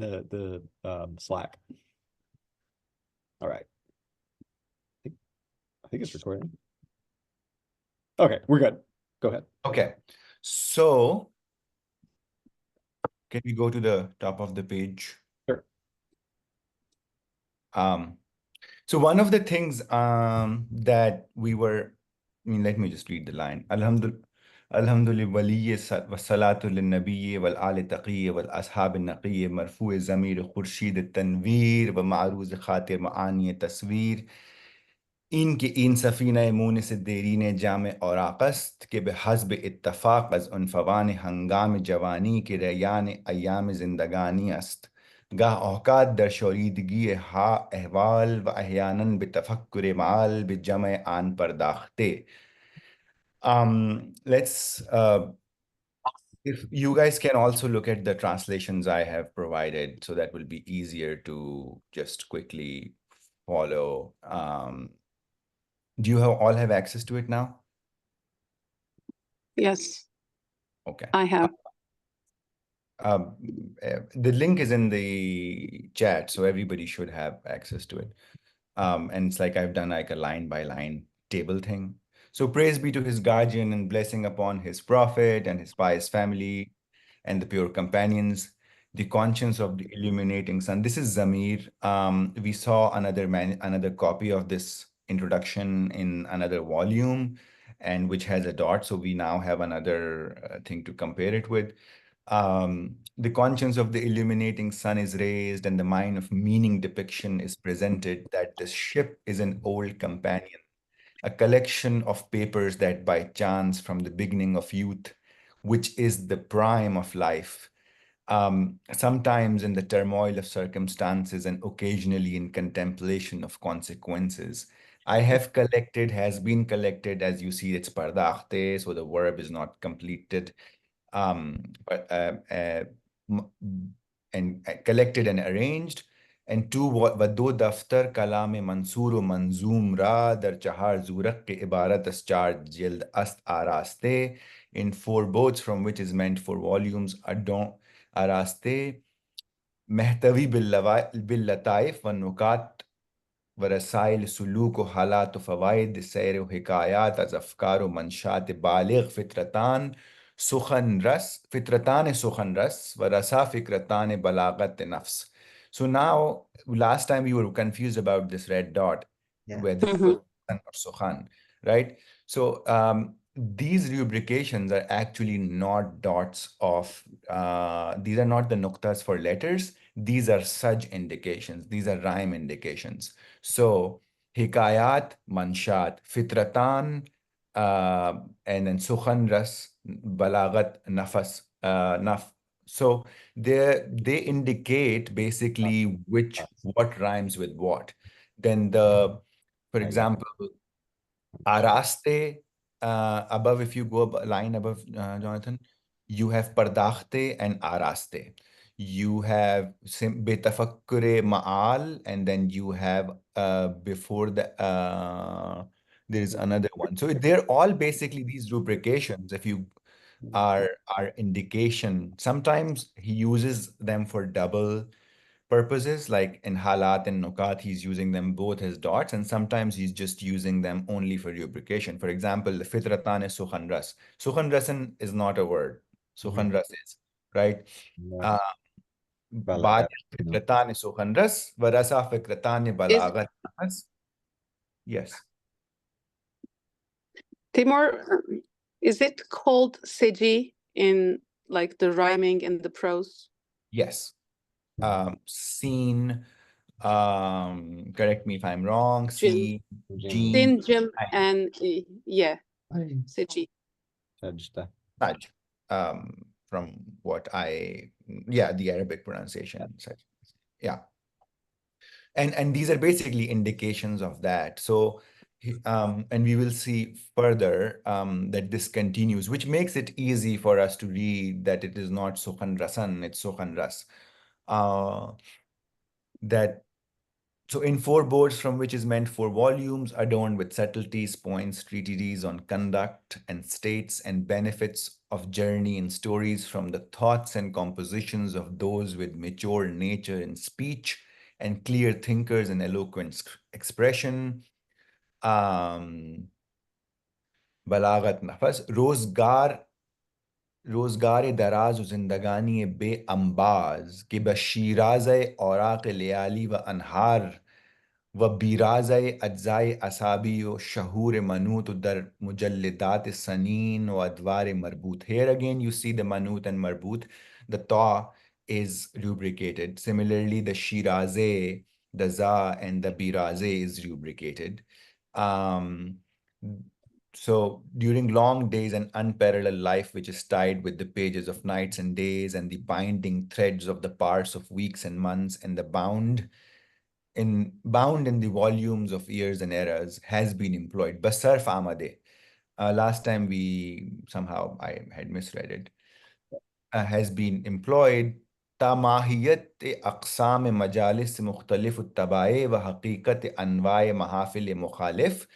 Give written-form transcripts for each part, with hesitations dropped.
the Slack. All right. I think it's recording. Okay, we're good. Go ahead. Okay, so can we go to the top of the page? Sure. So one of the things that we were, let me just read the line. Alhamdulillah waliyyi wa salatu lin nabiyyi wal ali taqiyyi wal ashab al naqiyyi marfu' zamir khurshid al tanvir wa ma'ruz khatir ma'ani taswir इनके इन सफ़ीना मूनिस देरीन जाम और आकस्त के बेहस्ब इत्तफाक अज उन फवान हंगाम जवानी के Ryan अयाम जिंदगानी अस्त गाह औकात दर शोरीदगी हा अहवाल व अहयानन बेतफक्कुर माल बेजम आन परदाख्ते let's if you guys can also look at the translations I have provided, so that will be easier to just quickly follow. Do you all have access to it now? Yes. Okay. I have. The link is in the chat, so everybody should have access to it. And it's like I've done like a line by line table thing. So praise be to his guardian and blessing upon his prophet and his pious family and the pure companions, the conscience of the illuminating sun. This is Zamir. We saw another copy of this introduction in another volume, and which has a dot. So we now have another thing to compare it with. The conscience of the illuminating sun is raised, and the mind of meaning depiction is presented that the ship is an old companion, a collection of papers that by chance from the beginning of youth, which is the prime of life, sometimes in the turmoil of circumstances and occasionally in contemplation of consequences, I have collected, has been collected, as you see, it's pardakhte, so the verb is not completed, and collected and arranged. And two, वदो दफ्तर कलाम मंसूर मंजूम रा दर चहार ज़ूरक के इबारत अस चार जिल्द अस्त आरास्ते, in four boats, from which is meant four volumes, adon आरास्ते महतवी बिल्लताइफ व नुकात व रसाइल सुलूक व हालात व फ़वाइद सैर व हिकायात अज़ अफ़कार व मंशात बालिग़ फ़ित्रतान सुखन रस व रसा फ़िक्रतान बलागत नफ्स. So now, last time you were confused about this red dot, whether it was Sukhan or Sukhan, right? So these rubrications are actually not dots of, these are not the nuktas for letters. These are suj indications. These are rhyme indications. So hikayat, manshat, fitratan, and then sukhan ras, balagat, nafas, naf. So they indicate basically what rhymes with what. Then for example, araste, above, if you go a line above, Jonathan, you have pardakhte and araste. You have betafakkure ma'al, and then you have before the there's another one. So they're all basically these rubrications. If you are indication, sometimes he uses them for double purposes, like in halat and nukat, he's using them both as dots, and sometimes he's just using them only for rubrication. For example, the fitratan is sukhan ras. Sukhan rasan is not a word. Sukhan ras is, right? Balagat fitratan is sukhan ras, varasa fikratan balagat. Yes. Timur, is it called seji in like the rhyming and the prose? Yes. Seen, correct me if I'm wrong, Jim. Jim, Jim, and yeah, seji. Taj. From what the Arabic pronunciation. Yeah. And these are basically indications of that. So, and we will see further that this continues, which makes it easy for us to read that it is not Sukhan Rasan, it's Sukhan Ras. That So in 4 boards, from which is meant 4 volumes, adorned with subtleties, points, treatises on conduct and states and benefits of journey and stories from the thoughts and compositions of those with mature nature in speech and clear thinkers and eloquent expression. बलागत नफस रोजगार दराज व जिंदगानी बे अंबाज के बशीराज औराक लियाली व अनहार व बीराज अज्जाए असाबी व शहूर मनूत दर मुजल्लदात सनीन व अदवार मरबूत. Here again you see the manut and marbut. The ta is rubricated. Similarly, the shiraze, the za and the biraze is rubricated. So during long days and unparalleled life, which is tied with the pages of nights and days and the binding threads of the parts of weeks and months and the bound in the volumes of years and eras, has been employed. Basarf amade. Last time I had misread it. Has been employed. तामाहियत अक़साम मजालिस मुख्तलिफ तबाए व हकीकत अनवाए महाफिल मुखालिफ.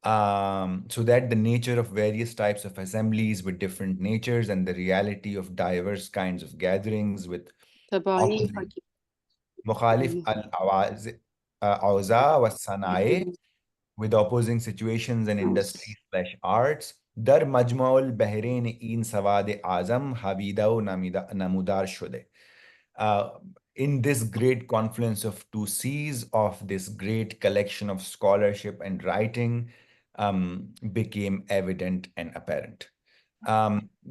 So that the nature of various types of assemblies with different natures and the reality of diverse kinds of gatherings with Tabayin, opposing mukhalif al-awza wa sanae, with opposing situations and industries/arts. Dar majmu'ul bahrain in sawad azam habida namudar shude. In this great confluence of 2 seas, of this great collection of scholarship and writing, became evident and apparent.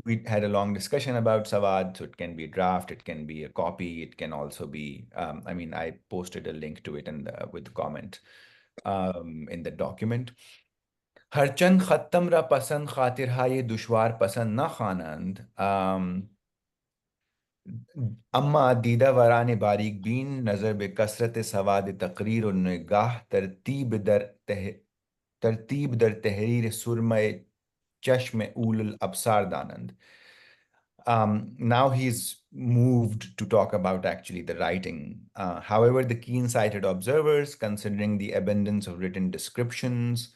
We had a long discussion about Sawad, so it can be a draft, it can be a copy, it can also be, I posted a link to it with the comment in the document. Harchand खत्म रा पसंद खातिर हाय दुश्वार पसंद न खानंद. अम्मा दीदा वरान बारीक बीन नजर बेकसरत सवाद तकरीर और निगाह तरतीब दर तहरीर सुरमय चश्म उल अबसार दानंद. Now he's moved to talk about actually the writing. However, the keen-sighted observers, considering the abundance of written descriptions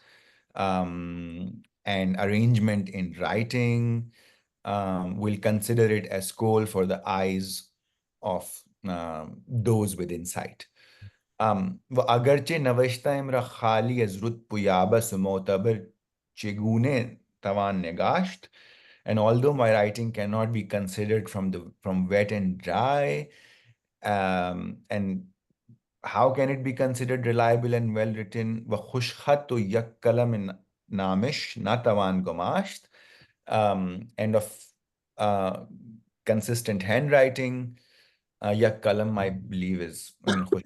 and arrangement in writing, will consider it as coal for the eyes of those with insight. व अगरचे नवश्ता इमरा खाली az रुत पुयाबस मोतबर चेगुने तवान नेगाश्त. And although my writing cannot be considered from wet and dry, and how can it be considered reliable and well written? व खुशखत तो यक कलम नामिश ना तवान गुमाश्त. And of consistent handwriting. Yak kalam, I believe, khushkhat,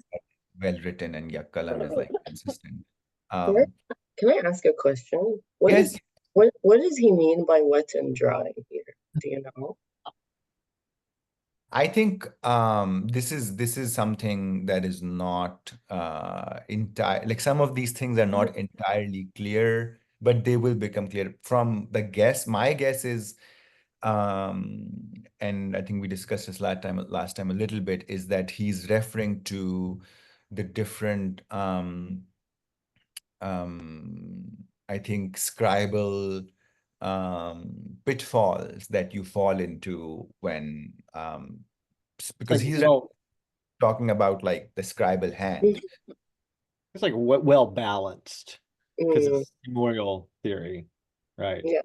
well written, and yak kalam is like consistent. Can I ask a question? Yes. What does he mean by wet and dry here? Do you know? I think this is something that is not entire. Like some of these things are not entirely clear, but they will become clear from the guess. My guess is, and I think we discussed this last time a little bit, is that he's referring to the different I think scribal pitfalls that you fall into when because he's talking about like the scribal hand. It's like well balanced because it's memorial theory, right? Yeah.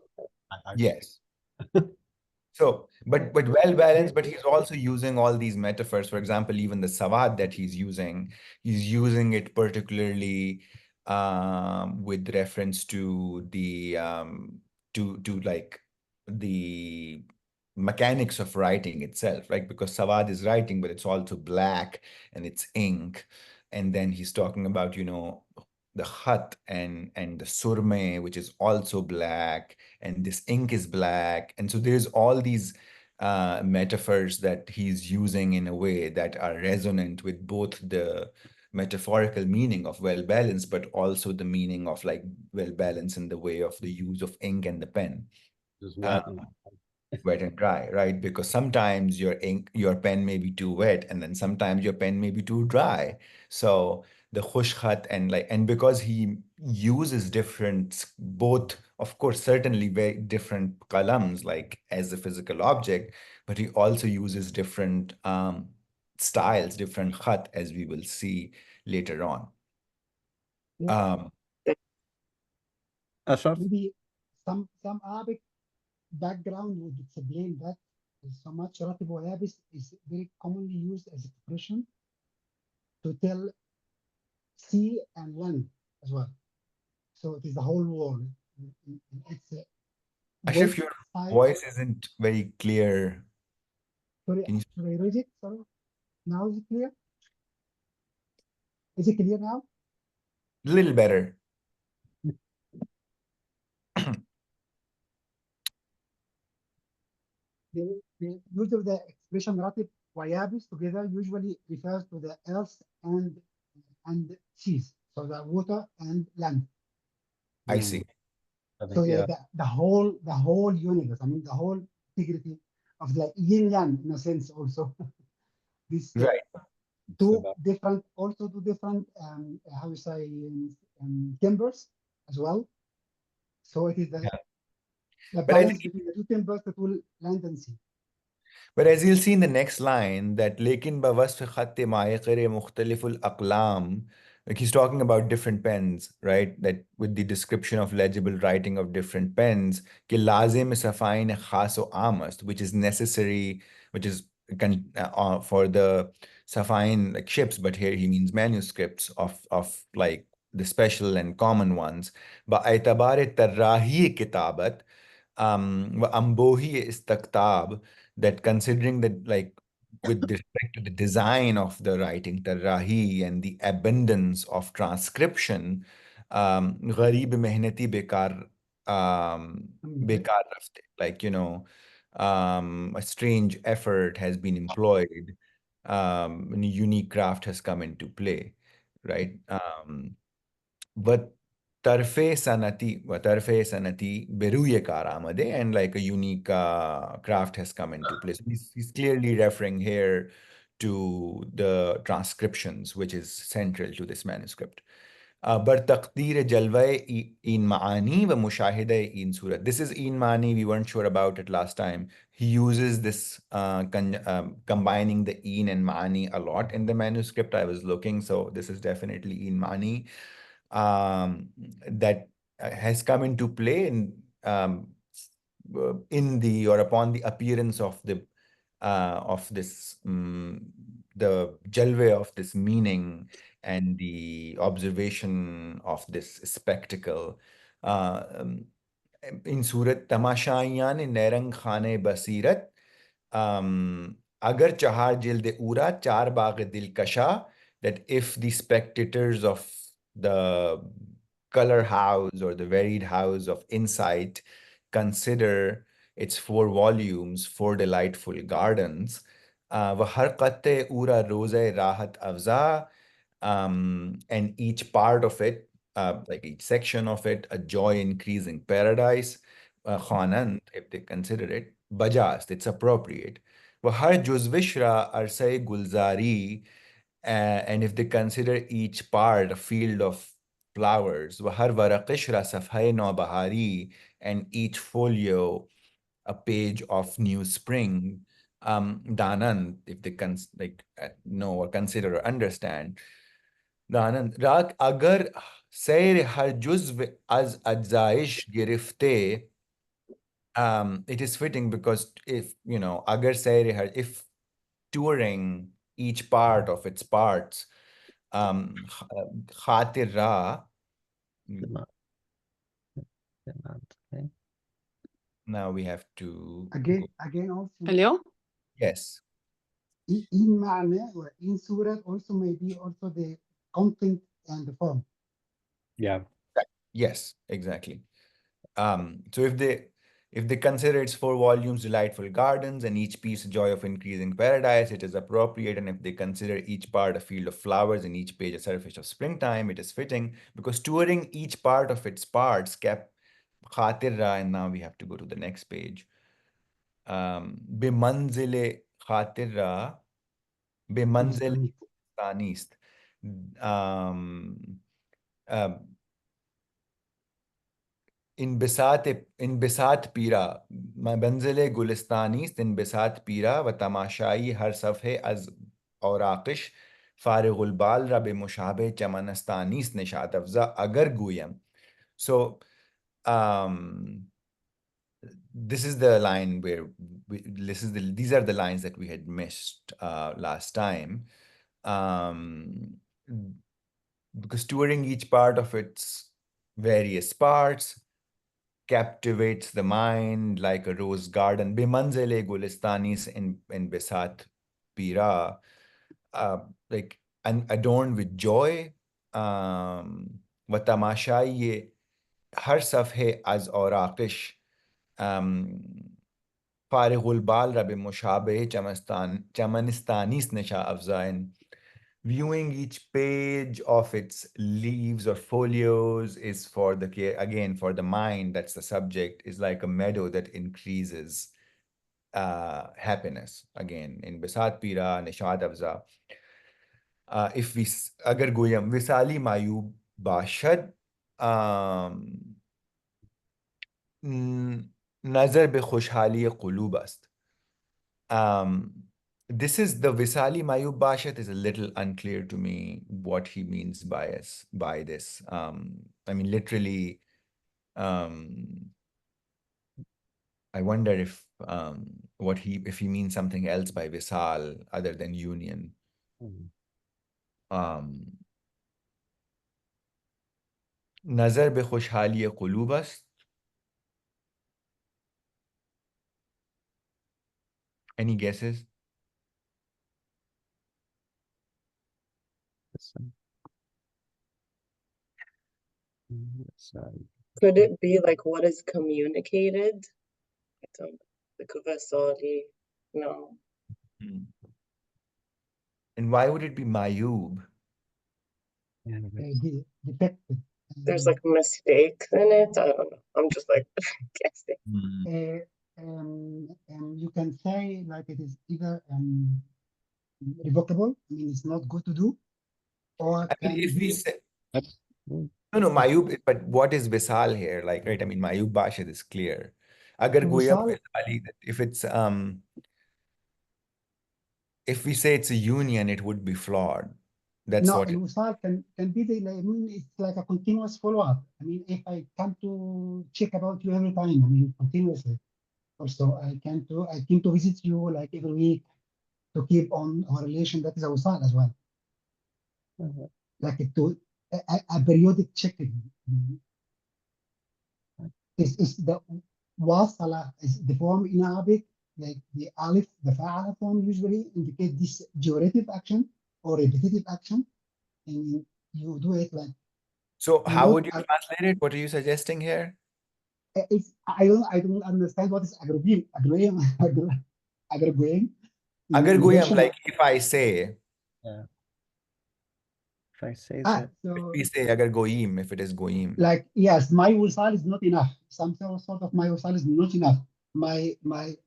Yes. So, but well balanced, but he's also using all these metaphors. For example, even the sawad that he's using it particularly with reference to the to like the mechanics of writing itself, right? Because sawad is writing, but it's also black and it's ink. And then he's talking about, the khat and the surme, which is also black, and this ink is black. And so there's all these metaphors that he's using in a way that are resonant with both the metaphorical meaning of well-balanced, but also the meaning of like well-balanced in the way of the use of ink and the pen. Just wet and dry, right? Because sometimes your pen may be too wet, and then sometimes your pen may be too dry. So the khush khat, and because he uses different, both, of course, certainly very different qalams, like as a physical object, but he also uses different styles, different khat, as we will see later on. Yeah. Ashraf? Maybe some Arabic background would explain that. So much Ratib wa Yabis is very commonly used as expression to tell sea and land as well. So it is the whole world. It's a Ashraf, west your side. voice isn't very clear. Sorry, Can you- should I read it? Sorry. Now is it clear? Is it clear now? A little better. The use of the expression Ratib wa Yabis together usually refers to the earth and seas. So the water and land. I see. I think, So yeah, yeah. the whole universe. I mean, the whole integrity of the yin yang in a sense also. These Right. two different how you say timbers as well. So it is the But I balance think, between the two timbers that will land and sea. but as you'll see in the next line, that लेकिन बवस्फ़ ख़त्ते मायक़र मुख्तलिफ़ुल अक़लाम, like he's talking about different pens, right? That with the description of legible writing of different pens, कि लाज़िम सफ़ाइन ख़ास व आमस्त, which is necessary, which is for the सफ़ाइन like ships, but here he means manuscripts of like the special and common ones. बएतबार तर्राही किताबत وأنبوهي استقطاب, that considering that like with respect to the design of the writing tarrahi and the abundance of transcription, गरीब मेहनती बेकार बेकार रफ्ते, like a strange effort has been employed, and a unique craft has come into play, right? وطرفه sanati beruye karamade, and like a unique craft has come into place. He's clearly referring here to the transcriptions, which is central to this manuscript. बर तक़दीर जलवे इन मानी व मुशाहिदे इन सूरत. This is in mani. We weren't sure about it last time. He uses this combining the in and mani a lot in the manuscript. I was looking, so this is definitely in mani that has come into play in the or upon the appearance of this the jalwe of this meaning and the observation of this spectacle. In Surat Tamashayan in Nerang Khane Basirat, Agar Chahar Jilde Ura, Char Bagh Dilkasha, that if the spectators of the color house or the varied house of insight consider its 4 volumes, 4 delightful gardens, وَهَرْ قَطِّ أُورَ رُوزَ رَاحَت أَفْزَا, and each part of it, like each section of it, a joy-increasing paradise, khanan, if they consider it, bajast, it's appropriate. وَهَرْ جُزْوِشْرَا أَرْسَيْ gulzari, and if they consider each part a field of flowers, وَهَرْ وَرَقِشْرَا صَفْحَيْ نَوْبَهَارِي, and each folio a page of new spring, danan, if they know or consider or understand. दानंद राग अगर सैर हर जुज़्व az अज्जाइश गिरफ्ते, it is fitting because if agar सैर हर, if touring each part of its parts, खातिर ra, Okay. now we have to Again also Hello? yes. in ma'na or in surah also may be also the content and the form. Yeah. Yes, exactly. So if they consider its 4 volumes delightful gardens and each piece a joy of increasing paradise, it is appropriate. And if they consider each part a field of flowers and each page a surface of springtime, it is fitting, because touring each part of its parts kept khatir ra, and now we have to go to the next page. Bimanzile khatir ra, bimanzile tanist. इनबिसात पीरा मंजिल गुलिस्तानीस्त इनबिसात पीरा व तमाशाई हर सफ़े अज औराकिश फारिगुल बाल रब मुशाबे चमनस्तानीस्त निशात अफजा अगर गुयम. So this is the line where these are the lines that we had missed last time, because touring each part of its various parts captivates the mind like a rose garden. Bimanzile gulistanis in Bisat Pira, like adorned with joy. Watamashaye har safhe az auraqish. Farigul bal rabi mushabe chamanistanis nisha afzain. Viewing each page of its leaves or folios is for the care, again, for the mind, that's the subject, is like a meadow that increases happiness. Again, in Bisat Pira, Nishad Afza. If we, agar goyam, Visali Mayub Bashad, Nazar be khushhali qulub ast. This is the Visali Mayub Bashat is a little unclear to me what he means by this. I mean, literally, I wonder if if he means something else by Visal other than union. Nazar be khushhali qulub ast. Any guesses? Could it be like what is communicated? I don't the Kuvasali. No. And why would it be Mayub? Defective. There's like a mistake in it. I don't know. I'm just like guessing. You can say like it is either revocable, I mean it's not good to do, or I mean, can if we be say, no, Mayub, but what is Visal here? Like, right? I mean, Mayub Bashad is clear. Agar Goyam Visal. Visali, if it's if we say it's a union, it would be flawed. That's No, what it, al-wisal can be the, I mean, it's like a continuous follow-up. I mean, if I come to check about you every time, I mean, continuously. Also, I came to visit you like every week to keep on our relation. That is a wisal as well. Like a periodic checking. Is the wasala is the form in Arabic, like the alif, the fa'ala form usually indicate this durative action or repetitive action, and you do it like. so how would you translate it? What are you suggesting here? I don't understand what is agrogoyim. Agrogoyim. Agar Goyam, like if I say, if I say that, if we say Agar Goyim, if it is Goyim. Like, yes, my wisal is not enough. Some sort of my wisal is not enough.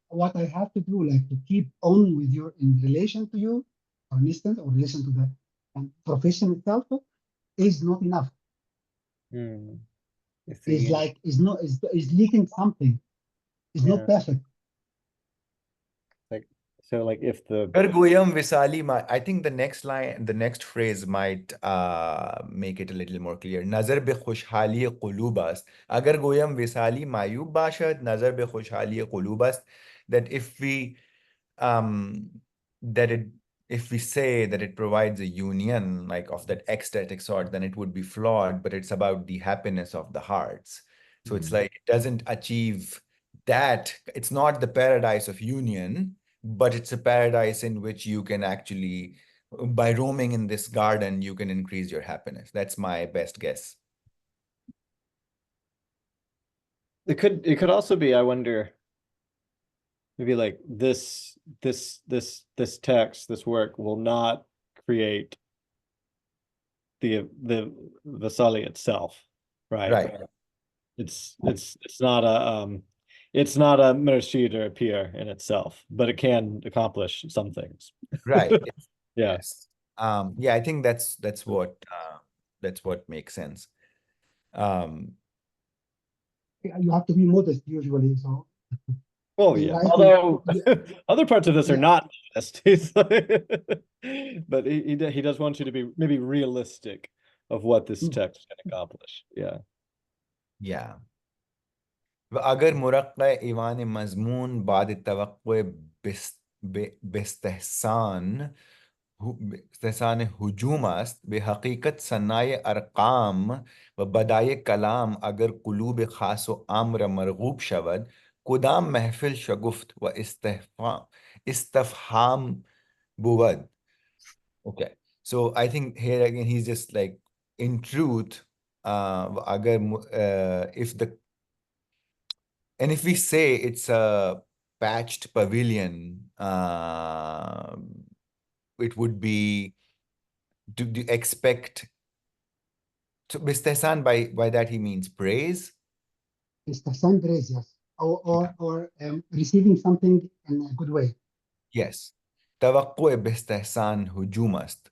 What I have to do, like to keep on with you in relation to you, for instance, or relation to the profession itself, is not enough. It's like is leaking something. It's not perfect. So like if the Agar Goyam Visali, I think the next line, the next phrase might make it a little more clear. Nazar be khushhali qulubast. Agar Goyam Visali Mayub Bashad, Nazar be khushhali qulubast. That if we if we say that it provides a union like of that ecstatic sort, then it would be flawed, but it's about the happiness of the hearts. So it's like it doesn't achieve that. It's not the paradise of union, but it's a paradise in which you can actually, by roaming in this garden, you can increase your happiness. That's my best guess. it could also be, I wonder, maybe like this text, this work will not create the Vasali itself, right? Right. It's not a mercy to appear in itself, but it can accomplish some things. Right. Yeah. Yes. Yeah, I think that's what makes sense. You have to be modest usually. So Oh in yeah. writing, Although yeah, other parts of this are yeah. not honest. He's like, but he does want you to be maybe realistic of what this text can accomplish. Yeah. Yeah. अगर मुरक्क़े Ivan मज़मून बाद तवक्कुए बिस्तेहसान इस्तेहसान हुजूम است به حقیقت صنایع ارقام و بدایع کلام اگر قلوب خاص و عام را مرغوب شود کدام محفل شگفت و استفهام بود. Okay, so I think here again he's just like, in truth, agar if we say it's a patched pavilion, it would be, do expect, so bistehsan, by that he means praise. Istihsan praise, yes. Or receiving something in a good way. Yes. توقع باستحسان هجوم است.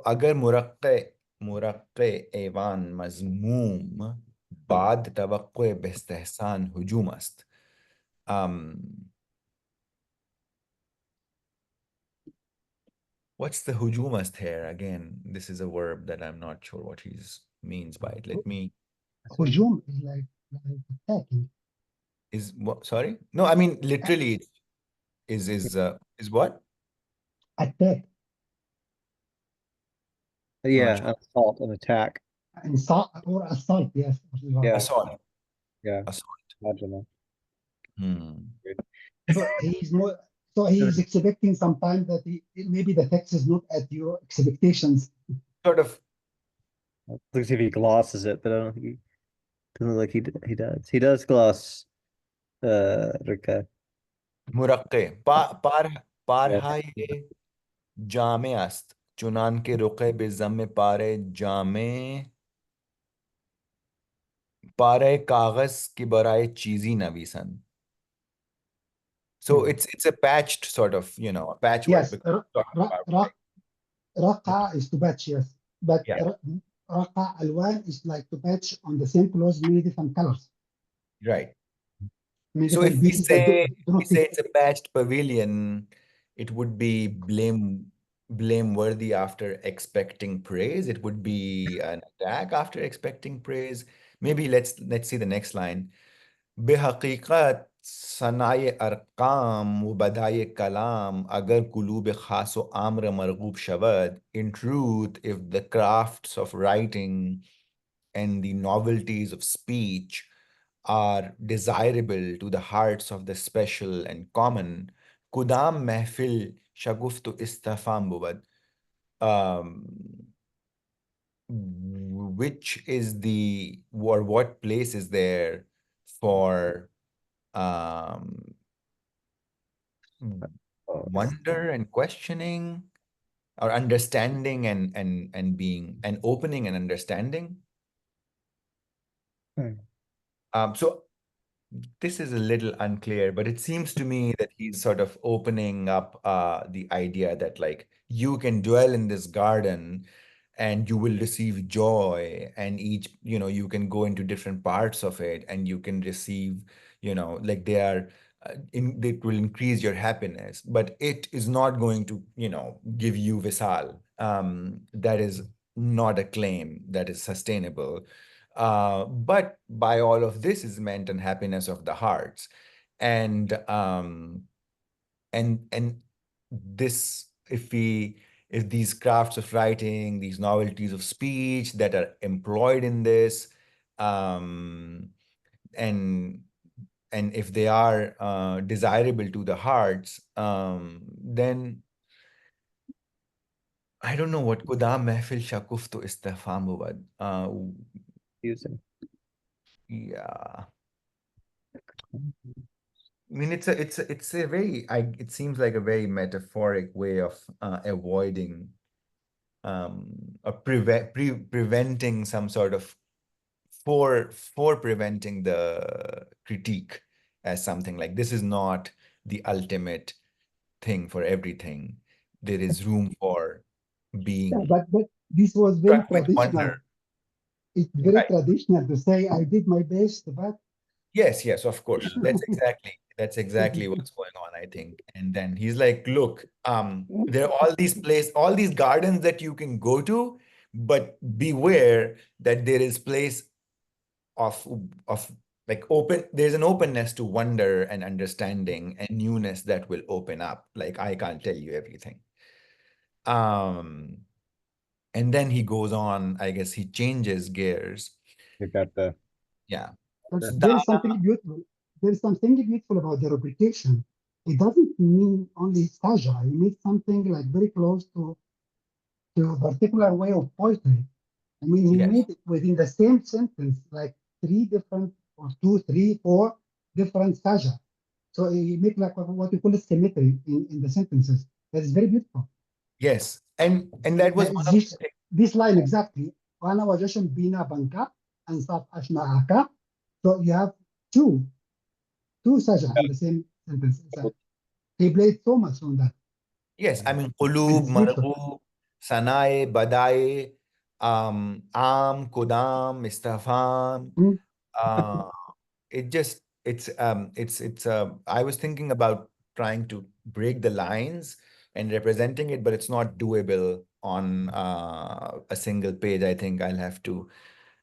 अगर मुरक्के ऐवान मज़मूम बाद तवक्कुए बिस्तेहसान हुजूम است. What's the hujum است here? Again, this is a verb that I'm not sure what he means by it. Let me. Hujum is like attacking. Is what? Sorry? No, I mean literally. Is what? Attack. Yeah, assault and attack. Insult or assault, yes. Yeah. Assault. Yeah. Assault. Imagine So he's more. So he's expecting sometimes that maybe the text is not at your expectations. Sort of. Looks if he glosses it, but I don't think he doesn't look like he does. He does gloss Rika. मुरक्के पारहाय जामे است चुनान के रुके बेज़म पारे जामे पारे कागज की बराए चीज़ी नवीसन. So it's a patched sort of, a patchwork. Yes, raqa is to patch, yes. But Yeah. raqa alwan is like to patch on the same clothes, many different colors. Right. Many So if different we pieces that say do not fit. it's a patched pavilion, it would be blameworthy after expecting praise. It would be an attack after expecting praise. Maybe let's see the next line. बेहकीकत सनाए अरकाम व बदाए कलाम अगर कुलूब खास व आम्र Marghoob शवद. In truth, if the crafts of writing and the novelties of speech are desirable to the hearts of the special and common, kudam mehfil shaguftu istafam bubad. Which is the, or what place is there for wonder and questioning, or understanding and being, and opening and understanding? So this is a little unclear, but it seems to me that he's sort of opening up the idea that, like, you can dwell in this garden and you will receive joy, and each, you can go into different parts of it and you can receive, like they are, it will increase your happiness, but it is not going to, give you visal. That is not a claim that is sustainable. But by all of this is meant an happiness of the hearts. And this, if these crafts of writing, these novelties of speech that are employed in this, and if they are desirable to the hearts, then I don't know what kudam mehfil shakuftu istafam hubad. Using. Yeah. I mean, it's a very, it seems like a very metaphoric way of avoiding, preventing some sort of for preventing the critique as something like this is not the ultimate thing for everything. There is room for being but this was very struck with traditional. wonder. It's very Right. traditional to say I did my best, but Yes, of course. That's exactly what's going on, I think. And then he's like, look, there are all these gardens that you can go to, but beware that there is place of like there's an openness to wonder and understanding and newness that will open up. Like I can't tell you everything. And then he goes on, I guess he changes gears. You got the Yeah. but Sure. there is something beautiful. There is something beautiful about the rubrication. It doesn't mean only saja. It means something like very close to a particular way of poetry. I mean, he Yes. made it within the same sentence, like 3 different or 2, 3, 4 different saja. So he made like what you call a symmetry in the sentences. That is very beautiful. Yes. And that was one of the things. This line exactly. Wana wajashan bina banka and saf ashna aka. So you have two saja in the same sentence. He played so much on that. Yes, I mean, And qulub, it's beautiful. marghub, sanae, badae, am, kudam, istafam. Mm. I was thinking about trying to break the lines and representing it, but it's not doable on a single page. I think I'll have to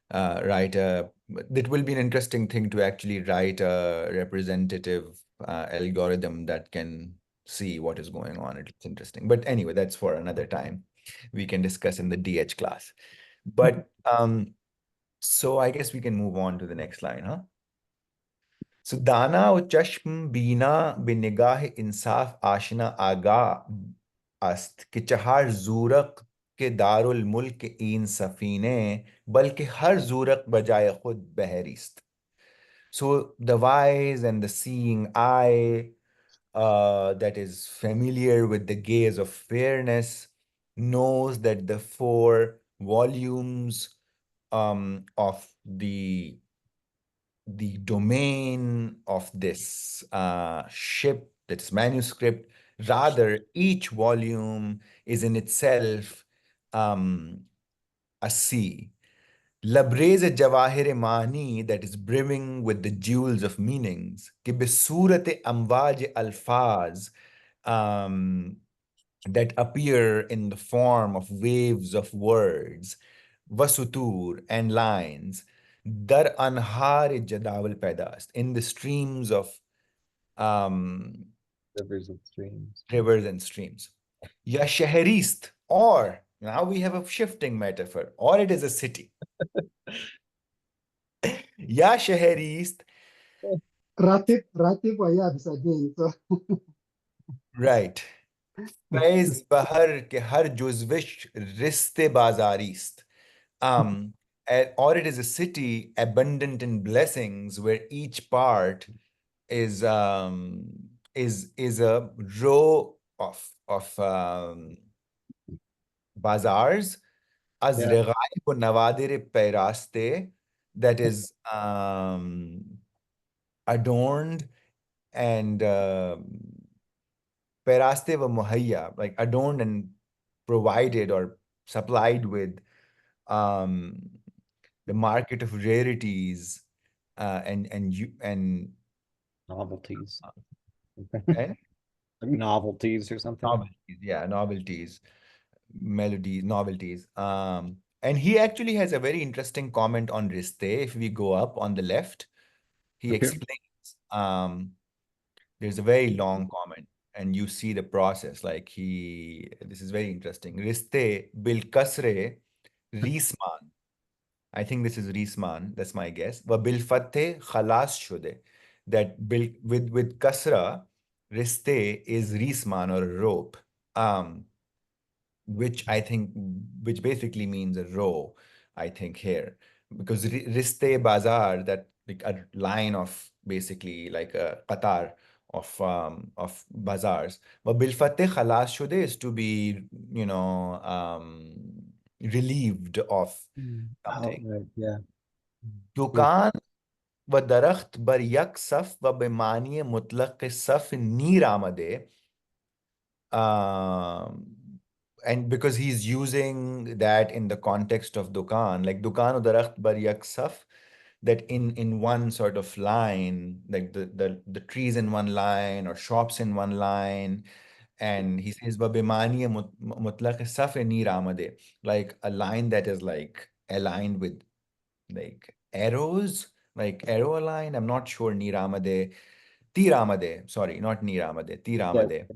it will be an interesting thing to actually write a representative algorithm that can see what is going on. It's interesting. But anyway, that's for another time. We can discuss in the DH class. But so I guess we can move on to the next line, huh? So दाना व चश्म बीना बिनिगाह इंसाफ आशना आगा अस्त कि चहार ज़ूरक के दारुल मुल्क इन सफीने बल्कि हर ज़ूरक बजाय खुद बहरिस्त. So the wise and the seeing eye that is familiar with the gaze of fairness knows that the 4 volumes of the domain of this ship, this manuscript, rather each volume is in itself a sea. Labrez jawahir mani, that is brimming with the jewels of meanings, कि besurate amvaj alfaz, that appear in the form of waves of words, wasutur and lines, dar anhar jadawal paidast, in the streams of rivers and streams. rivers and streams. Ya shahrist, or now we have a shifting metaphor, or it is a city. Ya shahrist, Ratib Wayabs again. So right. Faiz bahar ke har juzvish riste bazarist. Or it is a city abundant in blessings where each part is a row of bazaars as Yeah. regaib ko nawadir peraste, that is adorned and peraste wa muhayya, like adorned and provided or supplied with the market of rarities and Novelties. and Novelties or something. novelties, yeah, novelties, melodies, novelties. And he actually has a very interesting comment on Riste. If we go up on the left, he Okay. explains. There's a very long comment, and you see the process. Like this is very interesting. Riste bil kasre risman. I think this is risman. That's my guess. Wa bil fatte khalas shude. That bil with kasra, riste is risman or a rope. Which basically means a row, I think here, because riste bazar, that like a line of basically like a qatar of bazaars. But bil fatteh khalas shude is to be, relieved of Oh, something. right. Yeah. दुकान व दरख्त बर यक सफ व बेमानी मुतलक सफ नीर आमदे. And because he's using that in the context of dukan, like dukan u darakht bar yak saf, that in one sort of line, like the trees in one line or shops in one line, and he says babimani mutlaq saf neer amade, like a line that is like aligned with like arrows, like arrow line. I'm not sure. Neer amade, tir amade. Sorry, not neer amade, tir amade.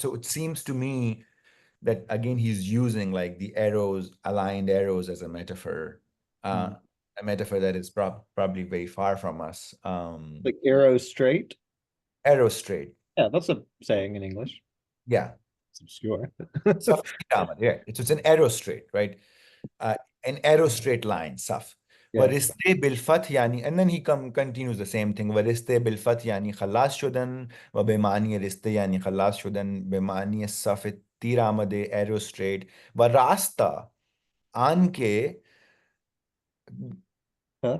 So it seems to me that again he's using like the arrows, aligned arrows as a metaphor, a metaphor that is probably very far from us. Like arrow straight. Arrow straight. Yeah, that's a saying in English. Yeah. It's obscure. Saf yeah. It's an arrow straight, right? An arrow straight line, saf. Yeah. Wariste bil fath yani, and then he continues the same thing. Wariste bil fath yani khalas shudan, wa bimani riste yani khalas shudan, bimani saf tir amade, arrow straight. Wa rasta anke, Huh?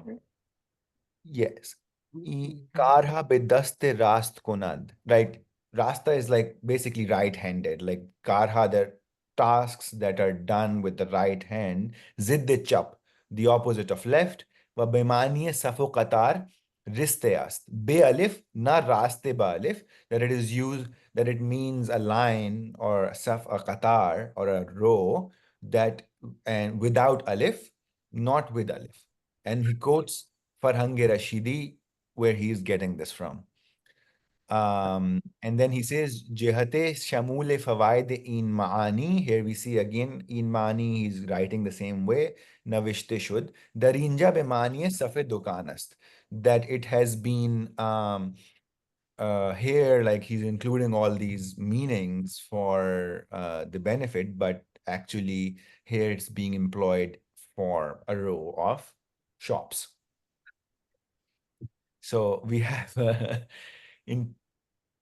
yes. Karha bedaste rast konad, right? Rasta is like basically right-handed. Like karha, they're tasks that are done with the right hand. Zidde chap, the opposite of left. Wa bemaniye safo qatar, riste ast. Be alif, na raste ba alif, that it is used, that it means a line or a qatar or a row that, and without alif, not with alif. And he quotes Farhange Rashidi, where he is getting this from. And then he says, Jihate Shamule Fawaid in Ma'ani. Here we see again in Ma'ani, he's writing the same way. Navishte Shud. Darinja Bemaniye Safe Dukanast. That it has been here, like he's including all these meanings for the benefit, but actually here it's being employed for a row of shops. So we have in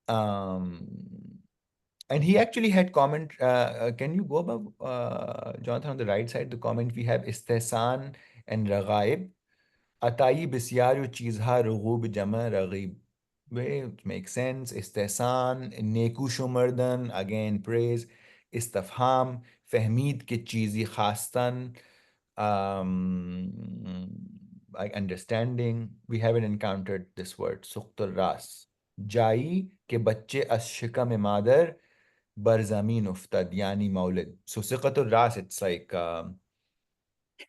and he actually had comment. Can you go above, Jonathan, on the right side? The comment we have istehsan and raghaib. Atayi bisyaru cheezha rughub jama raghib. Which makes sense. Istehsan, neku shumardan, again praise. Istafham, fahmid ke cheezi khastan. Like understanding. We haven't encountered this word. Suqtul ras. Jai ke bacche as shikam madar bar zameen uftad yani maulid. So siqatul ras, it's like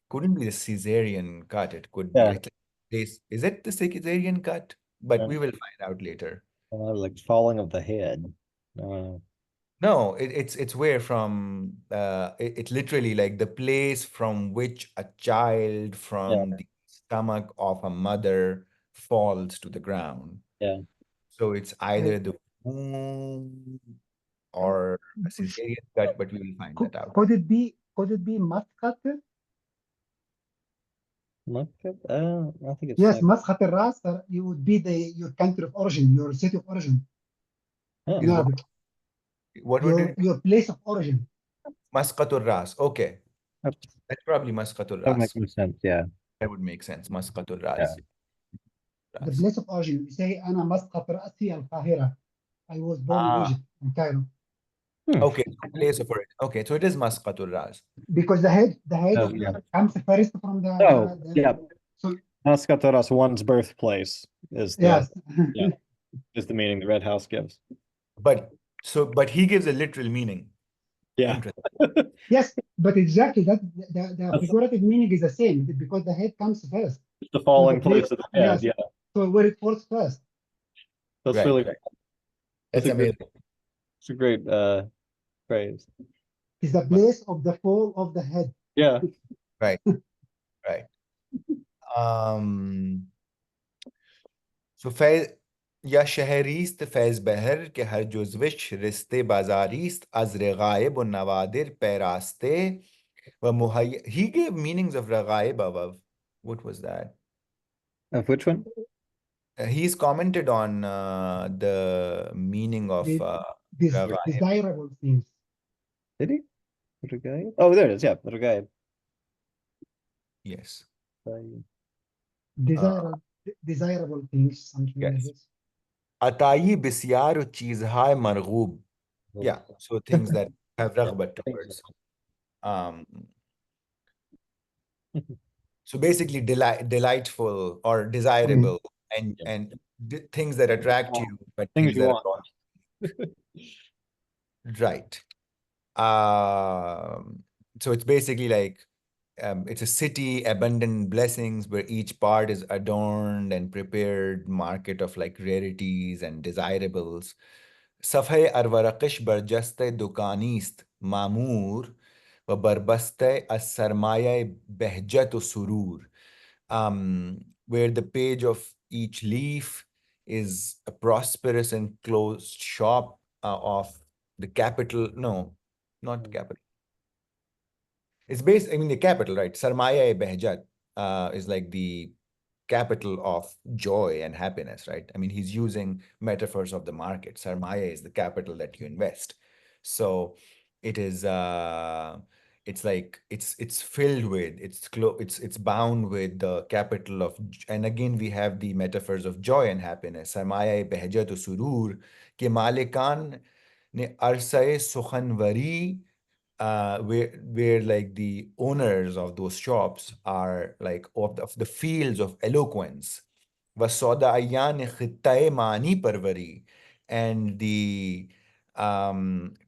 couldn't be the Caesarean cut. It could be. Yeah. I think is it the Caesarean cut? But Yeah. we will find out later. Like falling of the head. No, it's where from it literally like the place from which a child from the stomach of a mother falls to the ground. Yeah. So it's either the womb or a Caesarean cut, but we will find that out. Could it be مسقط? I think it's Yes, مسقط الراس. You would be your country of origin, your city of origin. Oh. Is No, what would it be? your place of origin. Masqatur Ras. Okay. That's probably Masqatur That Ras. makes sense. Yeah. That would make sense. Masqatur Ras. The place of origin. You say أنا مسقط رأسي القاهرة. I was born in Egypt, in Cairo. Okay, place of origin. Okay, so it is Masqatur Ras. Because the head comes first from the. Yeah. So Masqat one's birthplace is the yes. is the meaning the Red House gives. But he gives a literal meaning. Yeah. Interesting. Yes, but exactly that the figurative meaning is the same because the head comes first. It's the falling So place of the head. yes. Yeah. So where it falls first. That's Right, really right. That's That's amazing. It's a great phrase. Is the place of the fall of the head. Yeah. Right. Right. So या शहरीस्त फैज बहर के हर जुज़विश रिश्ते बाजारीस्त az रगाइब व नवादिर पैरास्ते व मुहैया. He gave meanings of ragaib above. What was that? Of which one? He's commented on the meaning of ragaib. Desirable things. Did he? Ragaib? Oh, there it is. Yeah, Ragaib. Yes. Desirable things, something like Yes. this. Atayi bisyaru cheezhay marghoob. Yeah, so things that have raghbat towards. So basically delightful or desirable and things that attract you, but Things things you that want. are not right. So it's basically like it's a city, abundant blessings where each part is adorned and prepared market of like rarities and desirables. Safhay arwaraqish barjaste dukanist mamur wa barbaste as sarmaya behjat surur. Where the page of each leaf is a prosperous and closed shop of the capital. No, not capital. It's based, I mean, the capital, right? Sarmaya-e-Behjat is like the capital of joy and happiness, right? I mean, he's using metaphors of the market. Sarmaya is the capital that you invest. So it is, it's like, it's filled with, it's bound with the capital of, and again, we have the metaphors of joy and happiness. Sarmaya-e-Behjat surur ke malikan ne arsae sukhanwari, where like the owners of those shops are like of the fields of eloquence. وَالصَّدَعِيَانِ خِطَّةِ مَعَانِي پَرْوَرِی, and the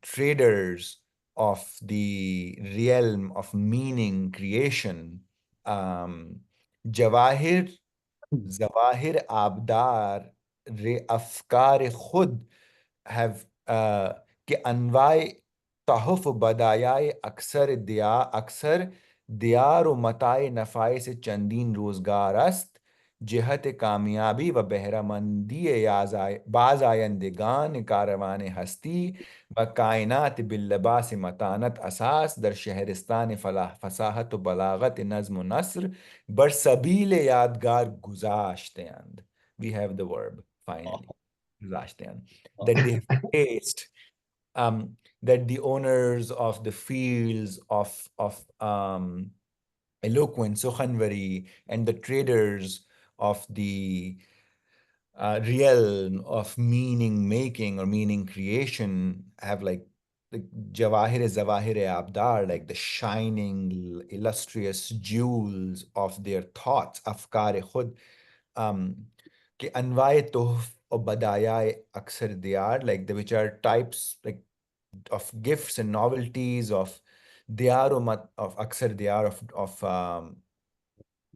traders of the realm of meaning creation. Jawahir, Zawahir Abdar Re Afkar Khud have कि अनवाए तहफ बदायाए अक्सर दियार व मताए नफ़ाए से चंदीन रोजगार अस्त जिहत कामयाबी व बहरामंदी बाज़ायंदगान कारवान हस्ती व कायनात बिल्लबास मतानत असास दर शहरिस्तान फसाहत व बलागत नज़्म व नस्र बर सबील यादगार गुज़ाश्तयंद. We have the verb finally. Guज़ाश्तयंद. That they have faced, that the owners of the fields of eloquence, Sukhanwari, and the traders of the realm of meaning making or meaning creation have like the Zawahir Abdar, like the shining, illustrious jewels of their thoughts, Afkar Khud, कि अनवाए तोहफ और बदायाए अक्सर दियार, like the which are types like of gifts and novelties of diyar of aksar diyar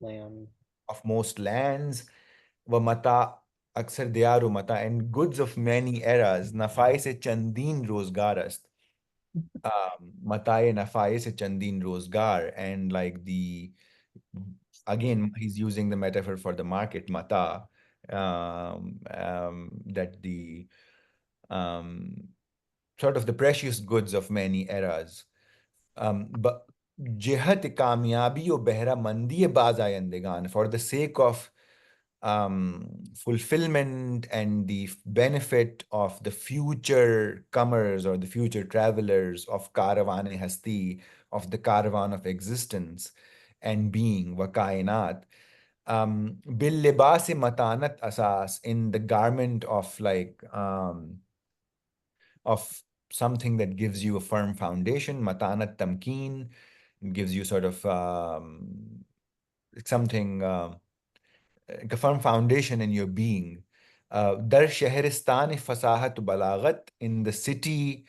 Land. of most lands, wa mata aksar diyar mata, and goods of many eras. Nafai se chandin rozgar ast. Mataye nafai se chandin rozgar, and like the, again he's using the metaphor for the market mata, that the sort of the precious goods of many eras. But जिहत कामयाबी व बहरामंदी बाज़ायंदगान, for the sake of fulfillment and the benefit of the future comers or the future travelers of caravan hasti, of the caravan of existence and being, wa kainat, bil libas matanat asas, in the garment of like of something that gives you a firm foundation. Matanat tamkeen gives you sort of something, like a firm foundation in your being. Dar Shahristan Fasahat Balagat, in the city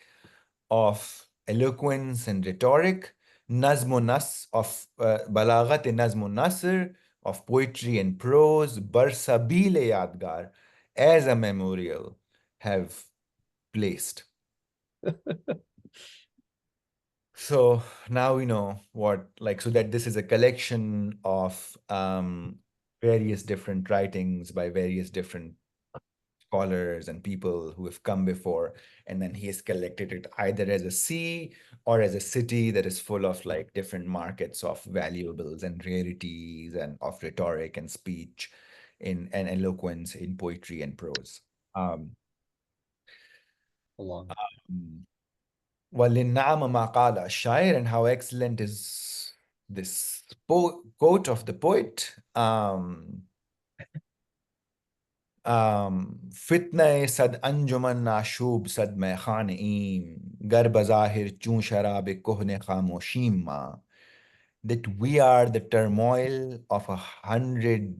of eloquence and rhetoric. Nazm Nas of Balagat, Nazm Nasr, of poetry and prose. Bar Sabile Yadgar, as a memorial, have placed. So now we know what, like, so that this is a collection of various different writings by various different scholars and people who have come before, and then he has collected it either as a sea or as a city that is full of like different markets of valuables and rarities and of rhetoric and speech in and eloquence in poetry and prose. Along. وَلِلنَّعْمَ مَا قَالَ الشَّاعِرُ, and how excellent is this quote of the poet. Fitna sad anjuman ashub sad mekhan eem, gar bazahir chun sharab kohne khamoshim ma. That we are the turmoil of 100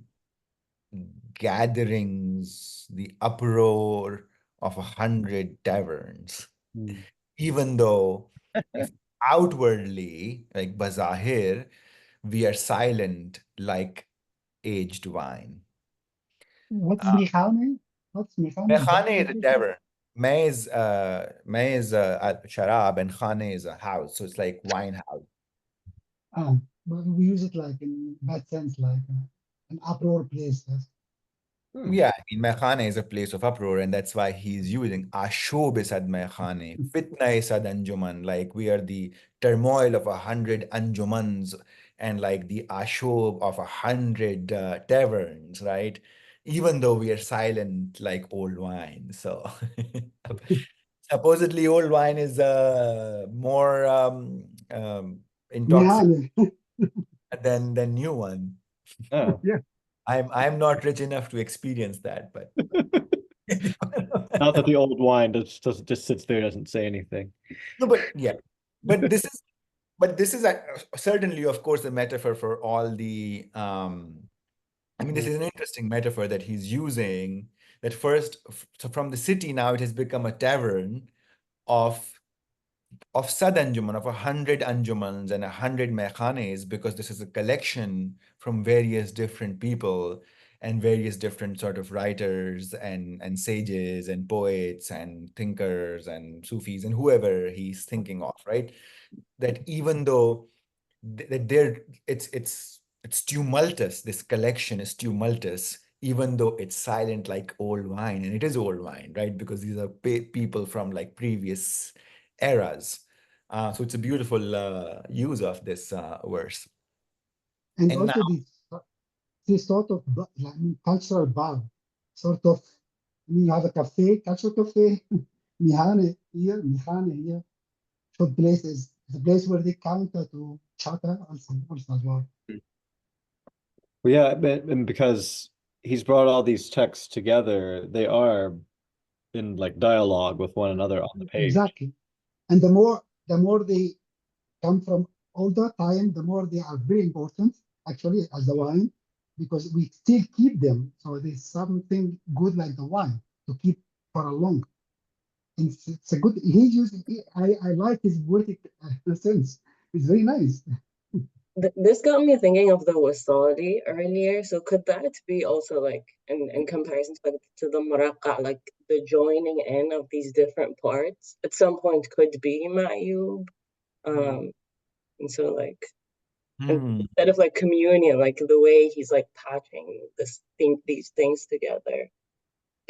gatherings, the uproar of 100 taverns. Even though if outwardly, like bazahir, we are silent like aged wine. What's Mihane? What's Mihane? Mekhane is a tavern. Mez sharab and khane is a house. So it's like wine house. But we use it like in bad sense, like an uproar place. Yes. Yeah, I mean, Mekhane is a place of uproar, and that's why he's using Ashob sad Mekhane, Fitna sad Anjuman, like we are the turmoil of 100 Anjumans and like the Ashob of 100 taverns, right? Even though we are silent like old wine. So supposedly old wine is more intoxicating Mihane. than new one. Oh. Yeah. I'm not rich enough to experience that, but Not that the old wine just sits there, doesn't say anything. no, but yeah, but this is certainly, of course, a metaphor for all the. I mean, this is an interesting metaphor that he's using. That first, so from the city now it has become a tavern of sad anjuman, of 100 anjumans and 100 mekhanes, because this is a collection from various different people and various different sort of writers and sages and poets and thinkers and Sufis and whoever he's thinking of, right? That even though it's tumultuous, this collection is tumultuous, even though it's silent like old wine, and it is old wine, right? Because these are people from like previous eras. So it's a beautiful use of this verse. And And also now, this sort of cultural bar, sort of. I mean, you have a cafe, cultural cafe, Mihane here, So places, the place where they counter to chatter also as well. Well, yeah, and because he's brought all these texts together, they are in like dialogue with one another on the page. Exactly. And the more they come from older time, the more they are very important, actually, as the wine, because we still keep them. So there's something good like the wine to keep for a long. It's a good. I like his poetic sense. It's very nice. This got me thinking of the wasali earlier. So could that be also like in comparison to the muraqqa, like the joining in of these different parts at some point could be ma'yub? And so like instead of like communion, like the way he's like patching these things together,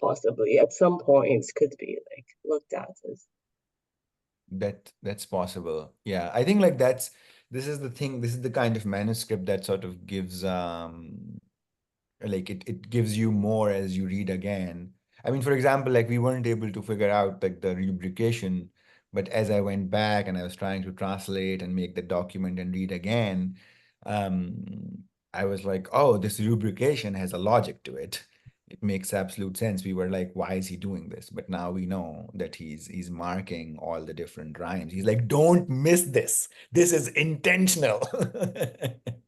possibly at some points could be like looked at as that's possible. Yeah, I think like this is the thing. This is the kind of manuscript that sort of gives like it gives you more as you read again. I mean, for example, like we weren't able to figure out like the rubrication, but as I went back and I was trying to translate and make the document and read again, I was like, oh, this rubrication has a logic to it. It makes absolute sense. We were like, why is he doing this? But now we know that he's marking all the different rhymes. He's like, don't miss this. This is intentional.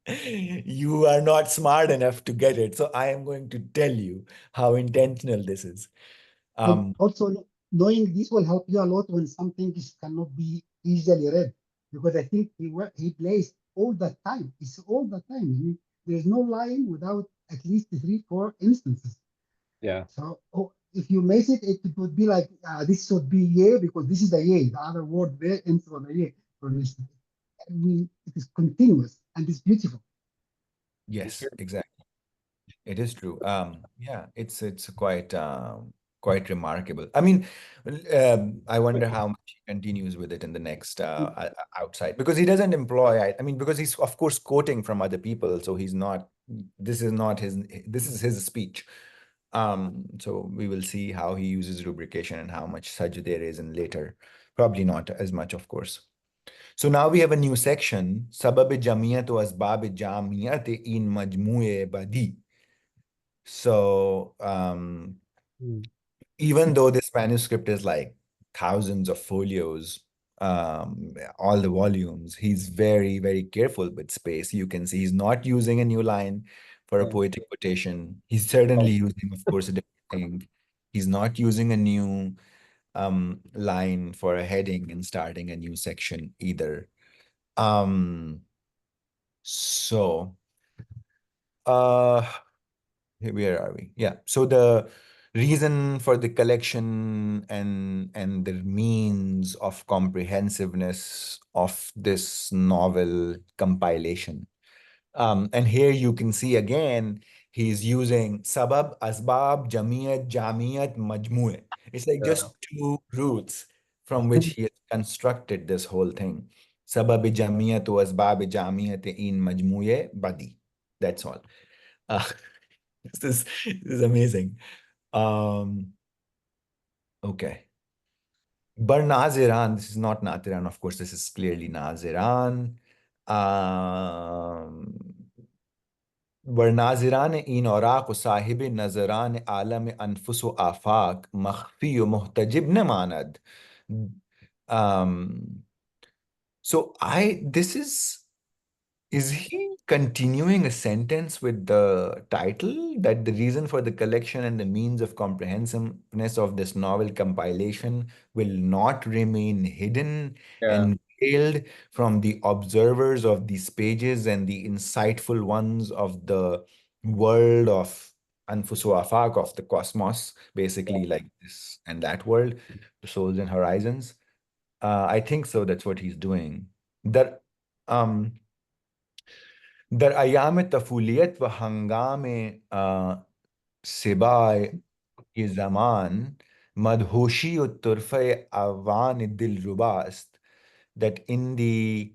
You are not smart enough to get it. So I am going to tell you how intentional this is. And also knowing this will help you a lot when something cannot be easily read, because I think he plays all the time. It's all the time. I mean, there's no line without at least 3-4 instances. Yeah. So if you miss it, it would be like this should be yeah, because this is the yeah, the other word there ends on the yeah, for instance. I mean, it is continuous and it's beautiful. Yes, exactly. It is true. Yeah, it's quite remarkable. I mean, I wonder how much he continues with it in the next outside, because he doesn't employ. I mean, because he's of course quoting from other people, so he's not. This is not his. This is his speech. So we will see how he uses rubrication and how much such there is in later. Probably not as much, of course. So now we have a new section, Sabab Jamiyat wa Asbab Jamiyat in Majmu'e Badi. So even though this manuscript is like thousands of folios, all the volumes, he's very, very careful with space. You can see he's not using a new line for a poetic quotation. He's certainly using, of course, a different thing. He's not using a new line for a heading and starting a new section either. So where are we? Yeah. So the reason for the collection and the means of comprehensiveness of this novel compilation. And here you can see again, he's using sabab, asbab, jamiyat, majmu'e. It's like just two roots from which he has constructed this whole thing. Sabab jamiyat wa asbab jamiyat in majmu'e badi. That's all. This is amazing. Okay. Bar Naziran, this is not Natiran, of course, this is clearly Naziran. Bar Naziran in Oraq sahib nazaran alam anfus afaq makhfi muhtajib namanad. So is he continuing a sentence with the title that the reason for the collection and the means of comprehensiveness of this novel compilation will not remain hidden and veiled from the observers of these pages and the insightful ones of the world of Anfusu Afaq, of the cosmos, basically like this and that world, the souls and horizons. I think so. That's what he's doing. That در ایام طفولیت و هنگام سبای زمان مدهوشی و طرفه اوان دلرباست that in the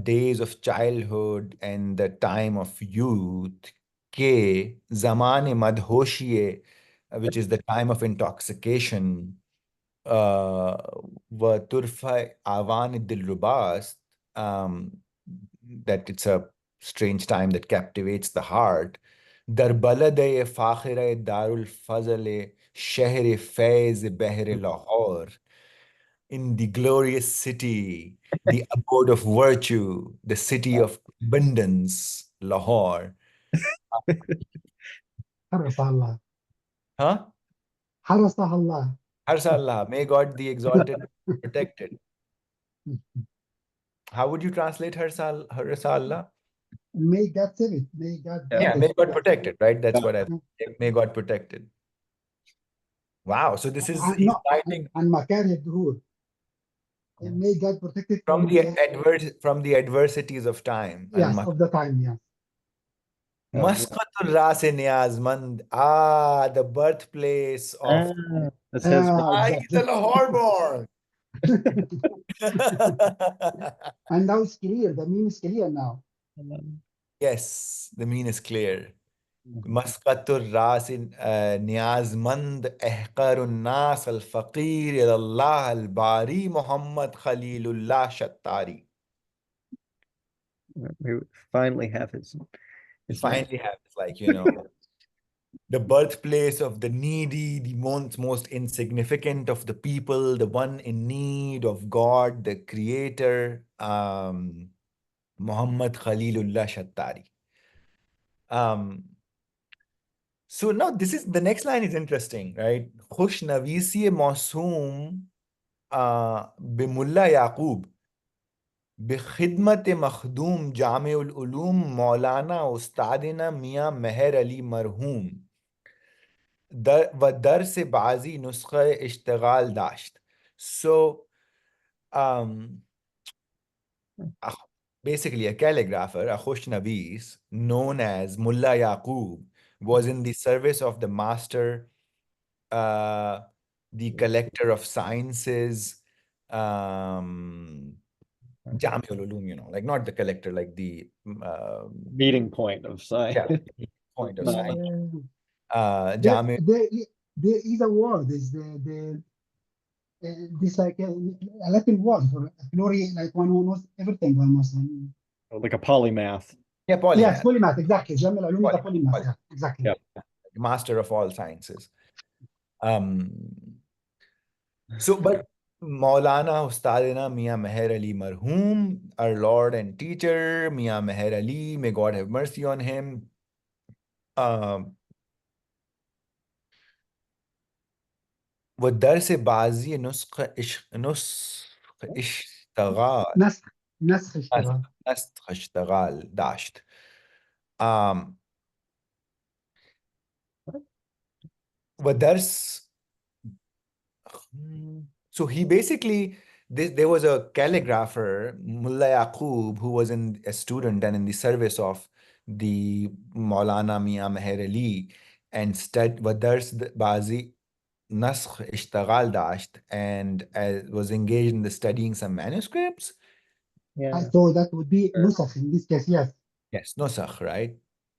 days of childhood and the time of youth ke zaman madhoshi, which is the time of intoxication, wa turfa awan dilrubast, that it's a strange time that captivates the heart. Dar balade fakhire darul fazle sheher faiz behr Lahore, in the glorious city, the abode of virtue, the city of abundance, Lahore. حرس الله Huh? حرسها الله. Harsa Allah, may God the exalted protect it. How would you translate Harsa Allah? May God save it. May God Yeah, may God protect it, right? That's what I may God protect it. Wow. So this is he's No, fighting عن مكاره الدهور. May God protect it from the adversities of time. yes, of the time, yes. Masqatul Ras Niyazmand. The birthplace of That's his he's a Lahore born. And now it's clear. The meme is clear now. Yes, the mean is clear. Masqatul Ras Niyazmand Ehqarun Nas al Faqir ilallah al Bari Muhammad Khalilullah Shattari. We finally have his Finally have it's like, the birthplace of the needy, the most insignificant of the people, the one in need of God, the creator, Muhammad Khalilullah Shattari. So now the next line is interesting, right? Khush Navisi Masoom Bimulla Yaqub بخدمت مخدوم جامع العلوم مولانا استادنا میاں مہر علی مرحوم و درس بعضی نسخه اشتغال داشت. So basically a calligrapher, a Khoshnavis, known as Mullah Yaqub, was in the service of the master, the collector of sciences, Jami'ul Ulum, like not the collector, like the meeting point of science. Yeah, point of science. Jami. There is a word. Is the this like a Latin word for pluri, like one who knows everything almost. And Like a polymath. Yeah, yes, polymath. polymath, exactly. جامع العلوم is a Polymath. polymath. Yeah, exactly. Yeah. Master of all sciences. But Maulana Ustadina Mia Meher Ali Marhoom, our Lord and teacher, Mia Meher Ali, may God have mercy on him. वो दर से बाजी नुस्ख इश्तगाल نسخ اشتغال. نسخ اشتغال داشت. Um, ودرس So he basically, there was a calligrapher, Mullah Yaqub, who was a student and in the service of the Maulana Mia Meher Ali, and ودرس bazi naskh ishtagal dasht, and was engaged in the studying some manuscripts. Yeah. So that would be نسخ in this case, yes. Yes, nusakh, right?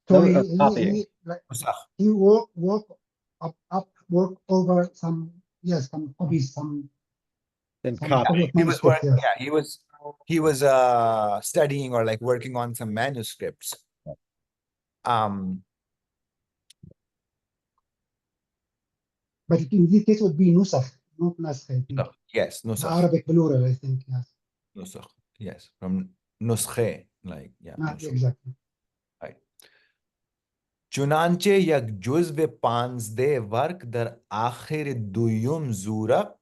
So No, he copying. like Nusakh. he work work over some, yes, some copies, some And copy copy. of manuscripts, yes. Yeah, he was studying or like working on some manuscripts. Um, But in this case, it would be نسخ, not نسخ, I think. yes, The nusakh, Arabic plural, I think, yes. nusakh, yes, from nuskhe, like yeah, Not nusakh, exactly. right. चुनांचे یک جزو پانزده ورق در آخر دویم زورق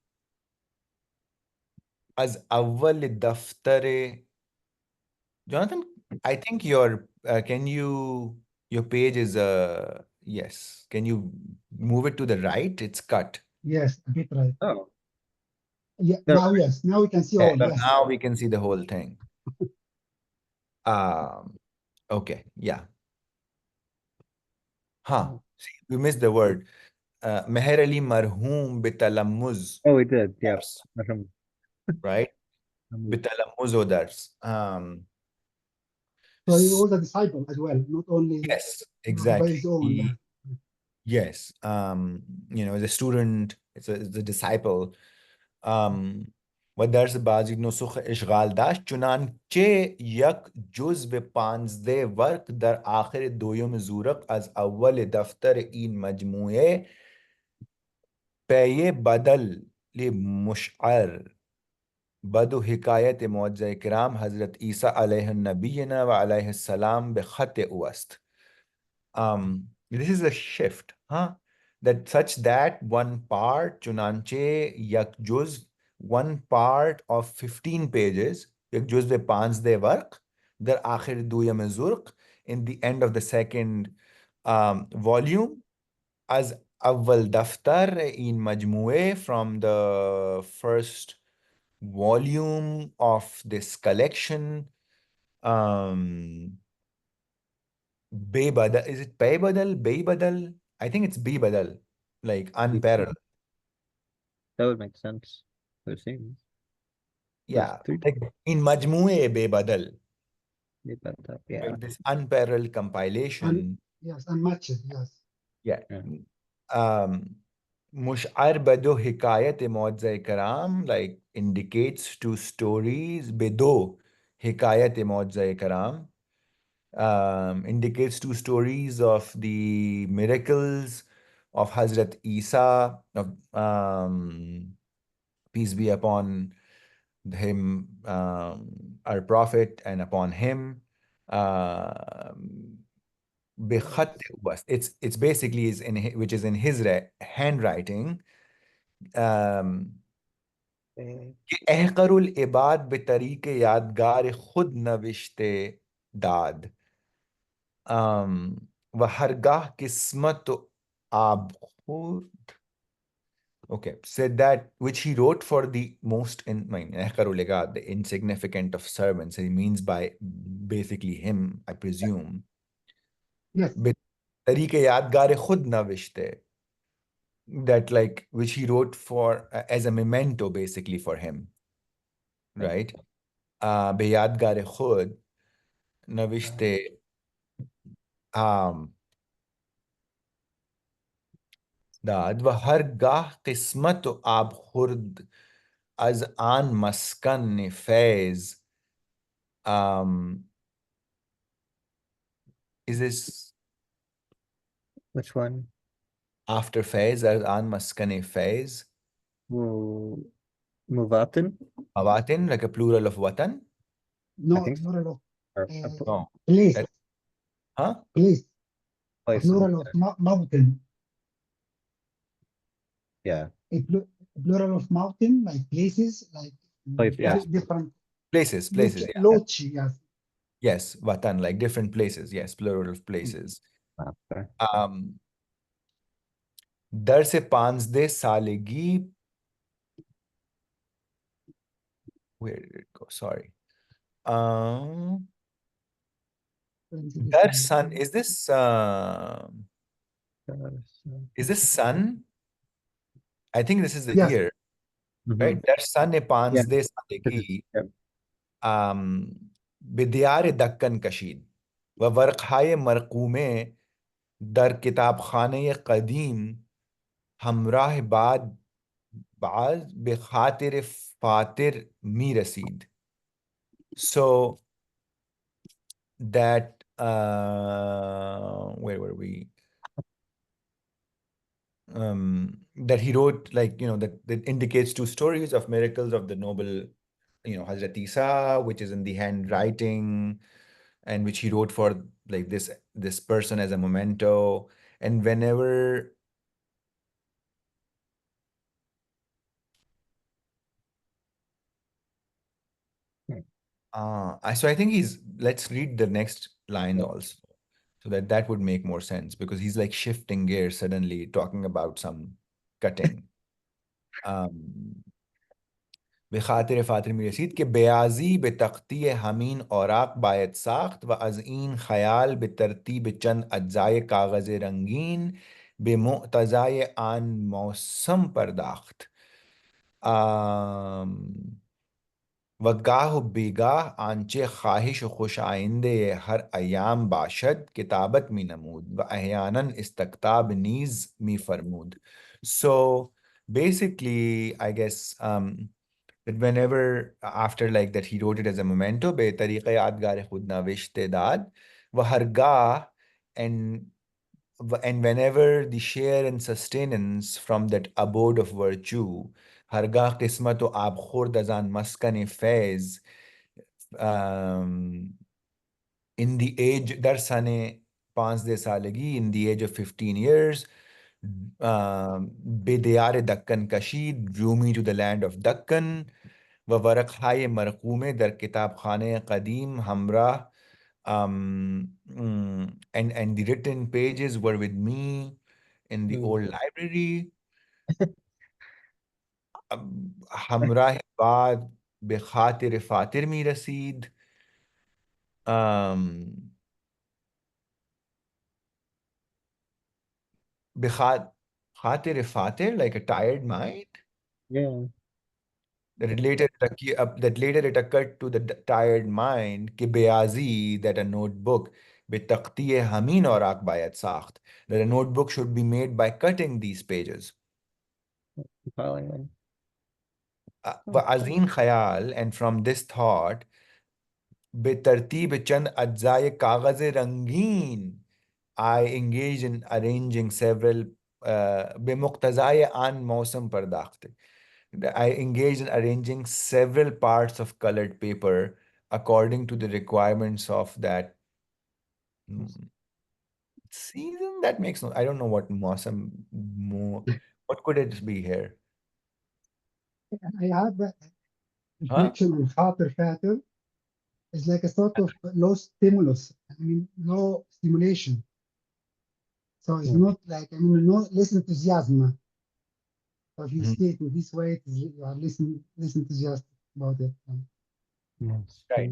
از اول دفتر. Jonathan, I think your page is yes. Can you move it to the right? It's cut. Yes, a bit right. Oh. Yeah, No. now, yes, now we can see Yeah, all, yes. now we can see the whole thing. Okay, yeah. See, we missed the word. Meher Ali marhoom bitalammuz. Oh, we did. Yeah. Dars, right? Bitalammuz o dars. So he was a disciple as well, not only Yes, by exactly. his own. Yeah. Yes. As a student, it's a disciple. و درس بازی نسخ اشغال داشت چنانچه یک جزو 15 ورق در آخر دویم زورق از اول دفتر این مجموعه پی بدل لمشعر بدو حکایت معجزه کرام حضرت عیسی علیه النبینا و علیه السلام به خط اوست. This is a shift, that such that one part, chunanche yak juz, one part of 15 pages, yak juz de panch de varq, dar akhir duya mein zurq, in the end of the second volume, as awwal daftar in majmue, from the first volume of this collection. Baybadal, is it Baybadal? Baybadal? I think it's Baybadal, like unparalleled. That would make sense. It seems. Yeah, three- like in Majmue Baybadal, Yeah. like this unparalleled compilation. Yes, unmatched, yes. Yeah. Yeah. Mush'ar Bado Hikayat Mu'adza Karam, like indicates two stories. Bedo Hikayat Mu'adza Karam, indicates two stories of the miracles of Hazrat Isa, peace be upon him, our prophet, and upon him. It's basically which is in his handwriting. احقرul ibad بطریق یادگار خود نوشته داد. و هرگاه قسمت و آبخورد. Okay, said that which he wrote for the most the insignificant of servants. He means by basically him, I presume. Yes. तरीक़ यादगार खुद नविश्ते, that like which he wrote for as a memento basically for him, right? बेयादगार खुद नविश्ते दाद व हर गाह किस्मत आब Khurd Az an maskan faiz. Is this Which one? after faiz? Az an maskan faiz. Muvatin? Awatin, like a plural of watan? No, think so. plural of Or No. place, That- Huh? place. place. Plural of mountain. Yeah. A plural of mountain, like places, like Place, yeah. different. Places, yeah. Lochi, yes. Yes, watan, like different places. Yes, plural of places. Okay. Dar se panzde salegi. Where did it go? Sorry. Dar sun, is this sun? I think this is the Yes. year, Mhm. right? Dar sun e panzde salegi. Yep. बिदियार Deccan कशीद व वर्क़ाए मरकूमे दर किताब खाने कदीम हमराह बाद बाज बेखातिर फातिर मी रसीद. So that where were we? That he wrote, like, that indicates two stories of miracles of the noble, Hazrat Isa, which is in the handwriting, and which he wrote for like this person as a memento. And whenever so I think let's read the next line also, so that would make more sense, because he's like shifting gears suddenly, talking about some cutting. बेखातिर Fatir में रसीद के बेआजी बेतख्ती हमीन औराक बायत साख्त व अज़ीन ख्याल बेतरतीब चंद अज्जाए कागज़ रंगीन बेमुअतज़ाए आन मौसम परदाख्त वगाह बेगाह आंचे ख्वाहिश खुश आइंदे हर अयाम बाशद किताबत मी नमूद व अहयानन इस्तक्ताब नीज मी फरमूद. So basically, I guess that whenever after like that he wrote it as a memento be tariqa yadgar khud nawisht dad wa hargah, and whenever the share and sustenance from that abode of virtue, hargah qismat o ab khurd azan maskan faiz, in the age darsane पांच दे सालगी, in the age of 15 years, bediyar Dakkan Kashid drew me to the land of Dakkan. वरक़ाए मरकूमे दर किताब खाने कदीम हमरा, and the written pages were with me in the old library. हमरा बाद बेखातिर फातिर मी रसीद. Khatir fatir, like a tired mind. Yeah. That later it occurred to the tired mind कि बेआज़ी, that a notebook बेतख्ती हमीन औराक Bayat साख्त, that a notebook should be made by cutting these pages. Compiling them. व अज़ीन ख्याल, and from this thought बेतरतीब चंद अज्जाए कागज़ रंगीन, I engaged in arranging several बेमुक्तज़ाए आन मौसम परदाख्त, I engaged in arranging several parts of colored paper according to the requirements of that season. That makes no, I don't know what Mosam, what could it be here? I have a Huh? reflection on Khatir Fatir. It's like a sort of low stimulus. I mean, low stimulation. So it's not like, no less enthusiasm. So if you see it in this way, you are less enthusiastic about it. Right.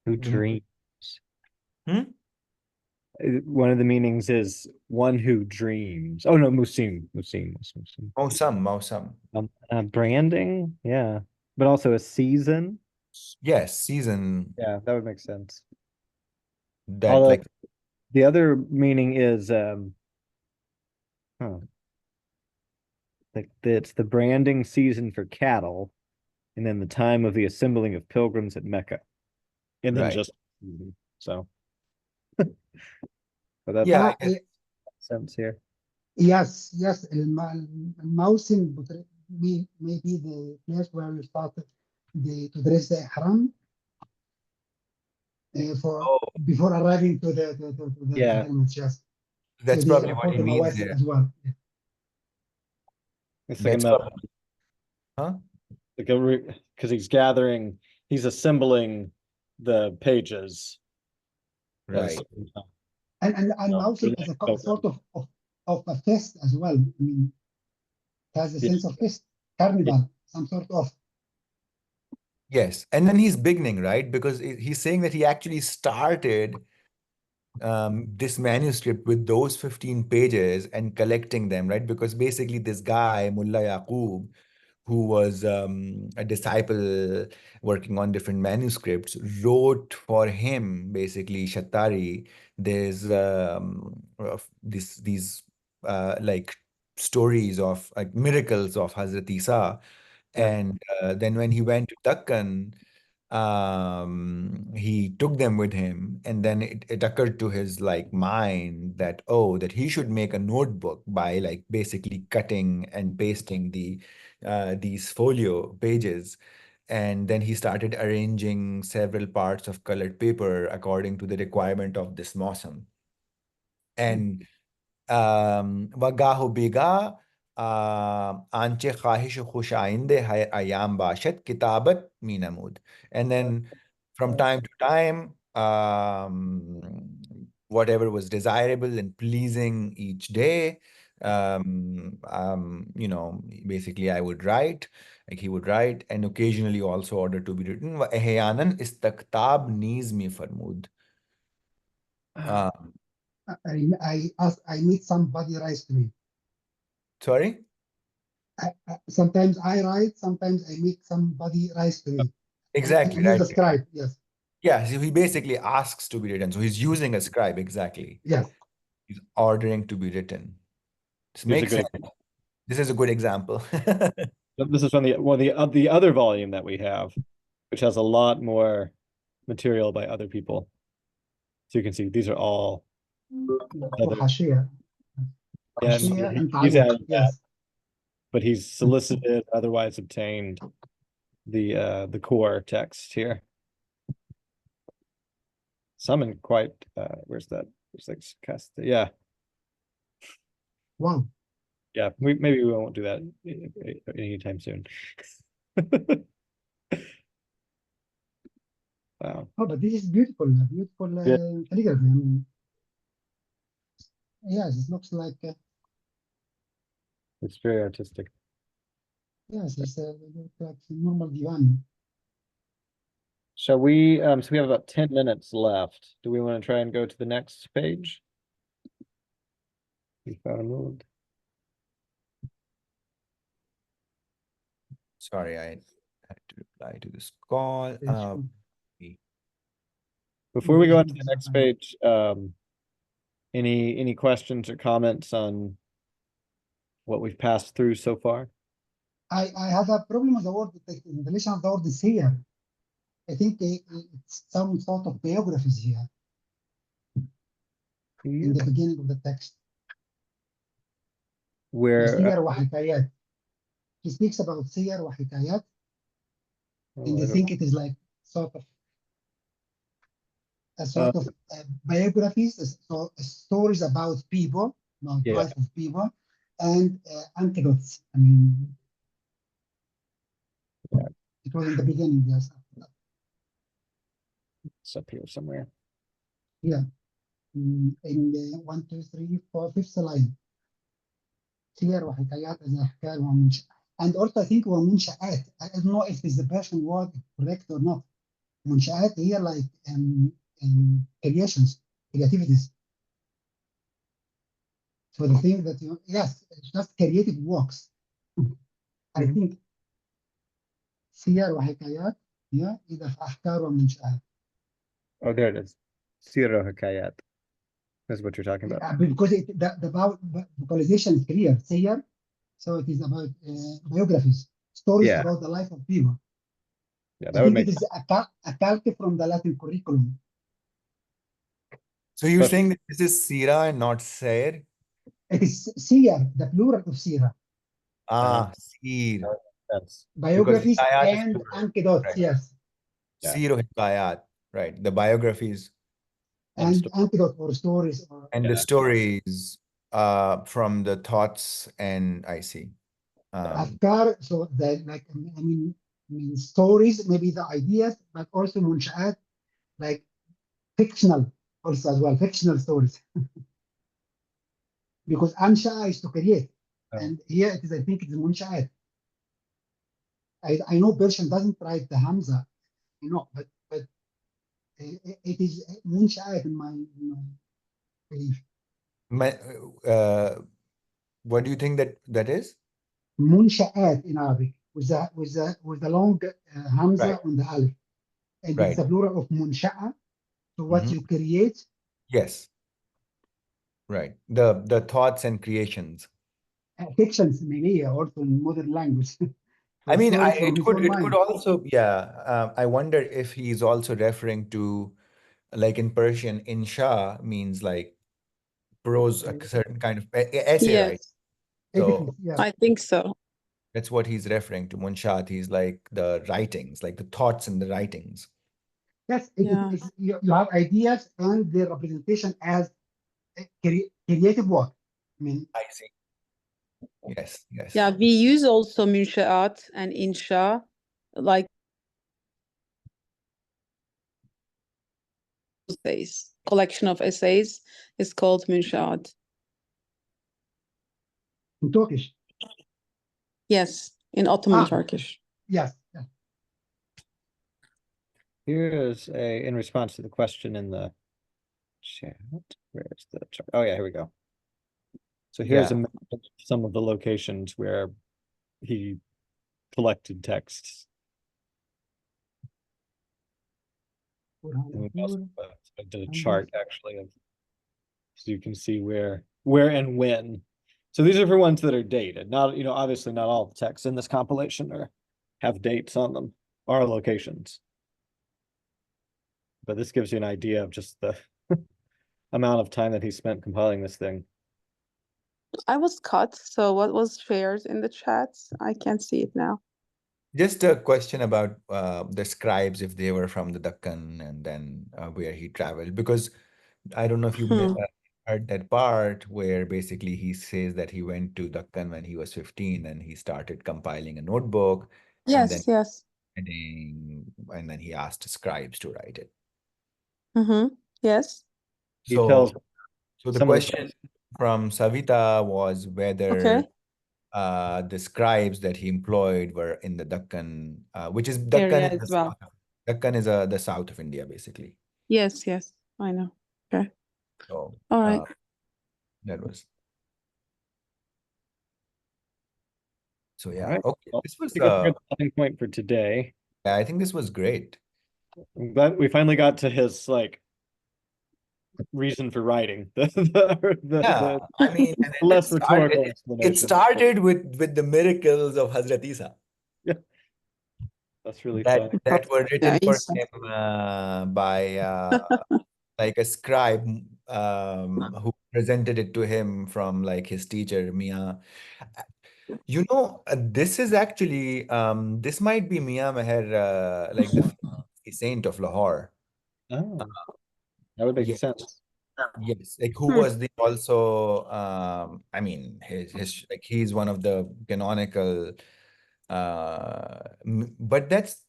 Who dreams? One of the meanings is one who dreams. Oh no, Musim. Mausam. Branding, yeah, but also a season. Yes, season. Yeah, that would make sense. That Although like the other meaning is it's the branding season for cattle, and then the time of the assembling of pilgrims at Mecca, and then Right. just so. But that's Yeah, I Ah, guess. sense here. yes, yes. الموسم maybe the place where we started to dress the ihram for Oh, before arriving to the Yeah. pilgrimage. Yes. So that's they probably are what called he the means mawasim there. as well. Yeah. It's like That's another, probably, huh? like because he's assembling the pages. Right. And So, Mausim as a sort of a fest as well. I mean, it has a Yeah. sense of fest, carnival, some sort of. Yes. And then he's beginning, right? Because he's saying that he actually started this manuscript with those 15 pages and collecting them, right? Because basically this guy, Mullah Yaqub, who was a disciple working on different manuscripts, wrote for him, basically, Shattari, there's these like stories of like miracles of Hazrat Isa. Yeah. And then when he went to Dakkan, he took them with him, and then it occurred to his like mind that, oh, that he should make a notebook by like basically cutting and pasting these folio pages. And then he started arranging several parts of colored paper according to the requirement of this mosam. And वगाह बेगा आंचे ख्वाहिश खुश आइंदे है अयाम बाशत किताबत मी नमूद. And then from time to time, whatever was desirable and pleasing each day, basically I would write, like he would write, and occasionally also order to be written. وأحيانا استكتاب نیز می فرمود. I meet somebody writes to me. Sorry? Sometimes I write, sometimes I meet somebody writes to me. Exactly, And use right. the scribe, yes. Yeah, so he basically asks to be written. So he's using a scribe, exactly. Yes. He's ordering to be written. This Here's a makes good sense. This is a good example. This is from the other volume that we have, which has a lot more material by other people. So you can see these are all other, وحاشية. and حاشية and he's تعليق. added that, Yes. but he's solicited, otherwise obtained the core text here. Some in quite where's that? There's like cast, yeah. Wow. Yeah, maybe we won't do that anytime soon. Wow. Oh, but this is beautiful, beautiful Yeah. calligraphy. I mean, yes, it looks like It's very artistic. yes, it's like normal divan. Shall we, so we have about 10 minutes left. Do we want to try and go to the next page? We found moved. Sorry, I had to reply to this call. Before we go on to the next page, any questions or comments on what we've passed through so far? I have a problem with the word, the relation of the word is here. I think it's some sort of biographies here in the beginning of the text. Where سير وحكايات. He speaks about سير وحكايات, and they think it is like sort of biographies, so stories about people, about life of people, and anecdotes. I mean, it was in the beginning, yes. It's up here somewhere. Yeah. In the 1, 2, 3, 4, 5th line. سير وحكايات as أحكام ومنشآت. And also I think ومنشآت. I don't know if it's the Persian word correct or not. منشآت here like creations, creativities. So the thing that yes, it's just creative works. I think سير وحكايات, yeah, إذا في أحكام ومنشآت. Oh, there it is. Sira Hakayat. That's what you're talking about. Because the vocalization is clear. سير So it is about biographies, stories Yeah. about the life of people. Yeah, I that would think make it is a calque from the Latin curriculum. So you're Especially- saying that this is Sira and not Sair? It is seer, the plural of sira. Ah, Sir. that's Biographies Hikayat is and plural. anecdotes, Right. yes. Yeah. Sir or Hikayat, right. The biographies And And sto- anecdote or stories. Or, and the Yeah. stories from the thoughts, and I see. afkar, so that like, I mean stories, maybe the ideas, but also munsha'at, like fictional also as well, fictional stories. Because ansha'a is to create. Oh. And here it is, I think it's munsha'at. I know Persian doesn't write the Hamza, you know, but it is munsha'at in my belief. What do you think that is? Munsha'at in Arabic with the long Hamza Right. on the alif. And Right. it's a plural of munsha'a. So what Mhm. you create, Yes. Right. The thoughts and creations. fictions maybe also in modern language. I So mean, stories from it his could own mind. also, yeah. I wonder if he's also referring to, like in Persian, insha means like prose, a certain kind of essay, right? Yes, So Edifice, yeah. I think so. that's what he's referring to. Munshat, he's like the writings, like the thoughts and the writings. Yes, Yeah. you have ideas and their representation as creative work. I mean, I see. Yes, yes. Yeah, we use also Munshaat and Insha, like essays. Collection of essays is called Munshaat. in Turkish. Yes, in Ottoman Ah. Turkish. Yes. Yeah. Here's in response to the question in the chat. Where's the chart? Oh yeah, here we go. So here's a map of some of the locations where he collected texts. And we also did a chart actually of, so you can see where and when. So these are for ones that are dated. Not, obviously not all the texts in this compilation have dates on them or locations. But this gives you an idea of just the amount of time that he spent compiling this thing. I was cut, so what was shared in the chat? I can't see it now. Just a question about the scribes, if they were from the Deccan and then where he traveled, because I don't know if you heard that part where basically he says that he went to Deccan when he was 15 and he started compiling a notebook and then Yes. and then he asked scribes to write it. Yes. He tells So the some of the question from Savita was whether Okay. the scribes that he employed were in the Deccan, which is Area Deccan is as the well. south. Deccan is the south of India, basically. Yes, I know. Okay. So All right. that was. So yeah, right. okay. Well, This was I think that's a good stopping point for today. I think this was great. I'm glad we finally got to his reason for writing. Yeah, I mean, and the less rhetorical it explanation. started with the miracles of Hazrat Isa Yeah, that's really fun. that were written for Isa. him by like a scribe who presented it to him from like his teacher Mia. This is actually this might be Mia Meher, like the saint of Lahore. Oh, that would make Yes. sense. Yes, like who was the also I mean his like he's one of the canonical but that's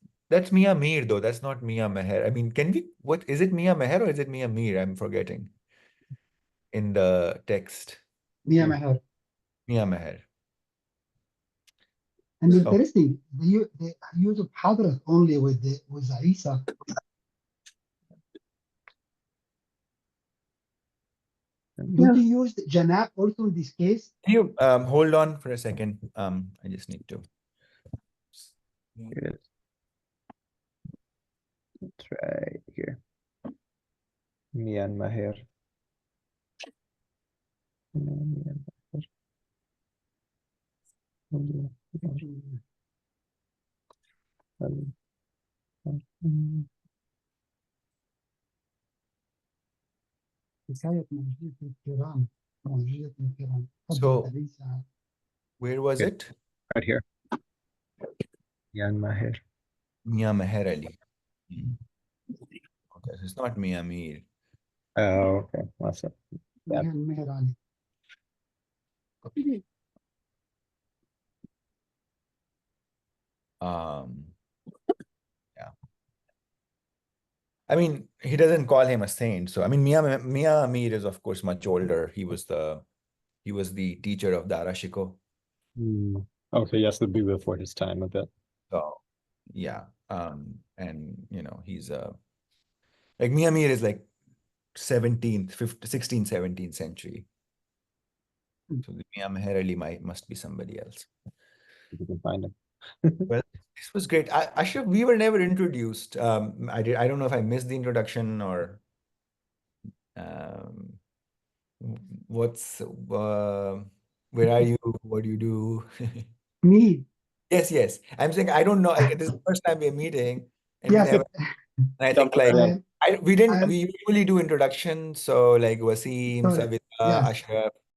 Mia Mir though, that's not Mia Meher. I mean, what is it, Mia Meher or is it Mia Mir? I'm forgetting in the text. Mia Meher. Mia Meher. And So interesting, the use of Hadrat only with Isa. Don't you use Janab also in this case? can you hold on for a second? I just need to. Here it is. Let's try here. Myanmar. حكاية موجودة الكرام، موجودة الكرام قبل So- 30 ساعة. Where was Good. it? Right here. Yeah, in my head. Mia Meher Ali. Okay, so it's not Mia Mir. Oh, okay. That's it. Yeah. مهر مهر علي. Yeah. I mean, he doesn't call him a saint. So I mean, Mia Amir is of course much older. He was the teacher of Dara Shikoh. Okay, yes, it'd be before his time a bit. So yeah. And you know, he's like Mia Amir is like 17th, 15th, 16th, 17th century. So the Mia Meher Ali must be somebody else. If you can find him. Well, this was great. Ashraf, we were never introduced. I don't know if I missed the introduction or what's where are you? What do you do? Me. Yes. I'm saying I don't know. Like, this is the first time we're meeting, and Yes, we never. And I think like I we didn't. I'm- We usually do introductions. So like Wasim, Sorry. Savita, Yes. Ashraf.